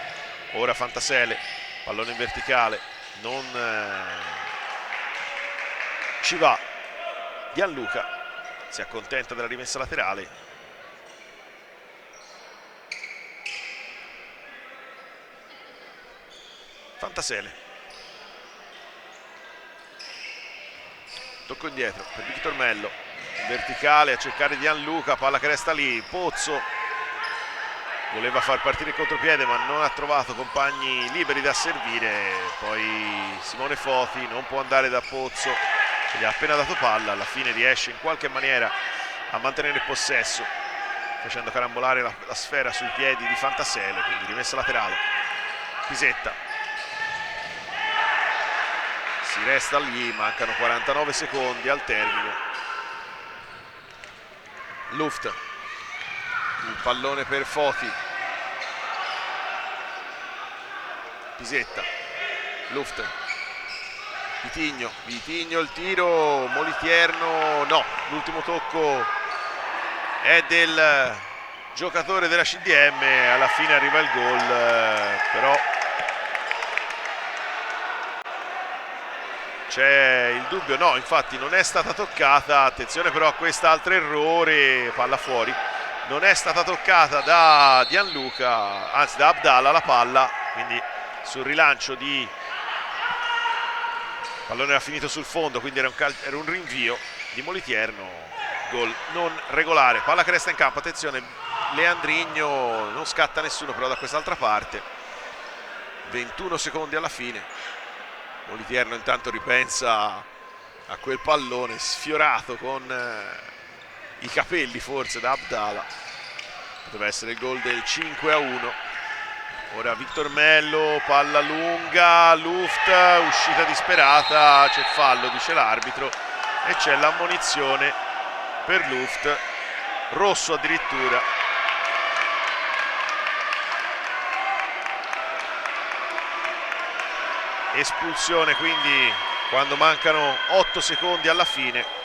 Ora Fantasele, pallone in verticale, non ci va. Gianluca si accontenta della rimessa laterale. Fantasele, tocco indietro per Victor Mello, in verticale a cercare Gianluca, palla che resta lì. Pozzo voleva far partire il contropiede ma non ha trovato compagni liberi da servire, poi Simone Foti non può andare da Pozzo che gli ha appena dato palla, alla fine riesce in qualche maniera a mantenere il possesso facendo carambolare la sfera sui piedi di Fantasele, quindi rimessa laterale. Pisetta, si resta lì, mancano 49 secondi al termine. Luft, il pallone per Foti. Pisetta, Luft, Vitigno il tiro, Moliterno no, l'ultimo tocco è del giocatore della CDM, alla fine arriva il gol, però c'è il dubbio, no, infatti non è stata toccata, attenzione però a quest'altro errore, palla fuori, non è stata toccata da Gianluca, anzi da Abdallah la palla, quindi sul rilancio di pallone era finito sul fondo, quindi era un rinvio di Moliterno, gol non regolare, palla che resta in campo, attenzione, Leandrigno, non scatta nessuno però da quest'altra parte, 21 secondi alla fine. Moliterno intanto ripensa a quel pallone sfiorato con i capelli forse da Abdallah, poteva essere il gol del 5-1. Ora Victor Mello, palla lunga, Luft, uscita disperata, c'è fallo dice l'arbitro e c'è l'ammonizione per Luft, rosso addirittura. Espulsione quindi quando mancano 8 secondi alla fine.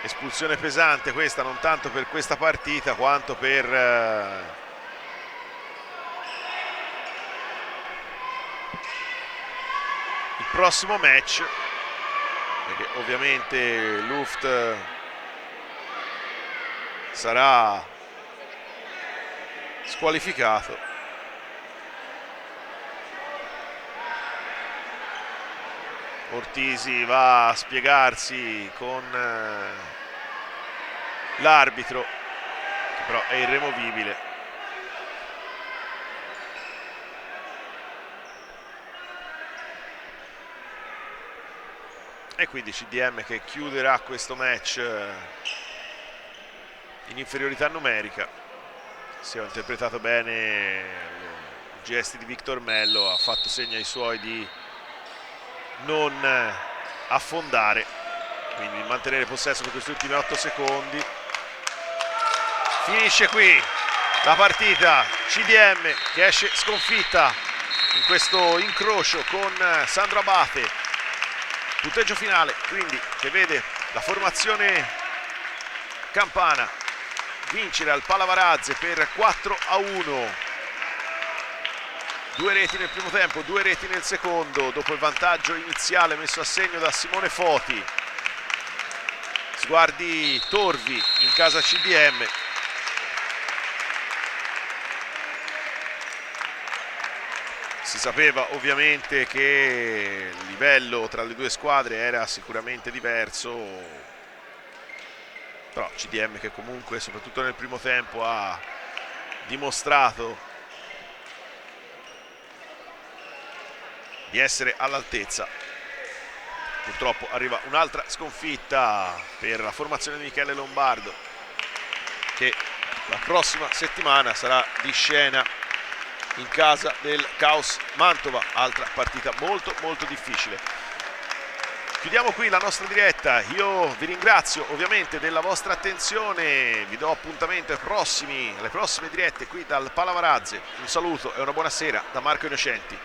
Espulsione pesante questa, non tanto per questa partita quanto per il prossimo match, perché ovviamente Luft sarà squalificato. Ortisi va a spiegarsi con l'arbitro, che però è irremovibile. E quindi CDM che chiuderà questo match in inferiorità numerica. Si è interpretato bene i gesti di Victor Mello, ha fatto segno ai suoi di non affondare, quindi mantenere possesso per questi ultimi 8 secondi. Finisce qui la partita, CDM che esce sconfitta in questo incrocio con Sandro Abate, punteggio finale quindi che vede la formazione campana vincere al Palavarazze per 4-1, 2 reti nel primo tempo, 2 reti nel secondo, dopo il vantaggio iniziale messo a segno da Simone Foti. Sguardi torvi in casa CDM. Si sapeva ovviamente che il livello tra le due squadre era sicuramente diverso, però CDM che comunque soprattutto nel primo tempo ha dimostrato di essere all'altezza. Purtroppo arriva un'altra sconfitta per la formazione di Michele Lombardo, che la prossima settimana sarà di scena in casa del Caos Mantova, altra partita molto molto difficile. Chiudiamo qui la nostra diretta, io vi ringrazio ovviamente della vostra attenzione, vi do appuntamento alle prossime dirette qui dal Palavarazze. Un saluto e una buona sera da Marco Innocenti.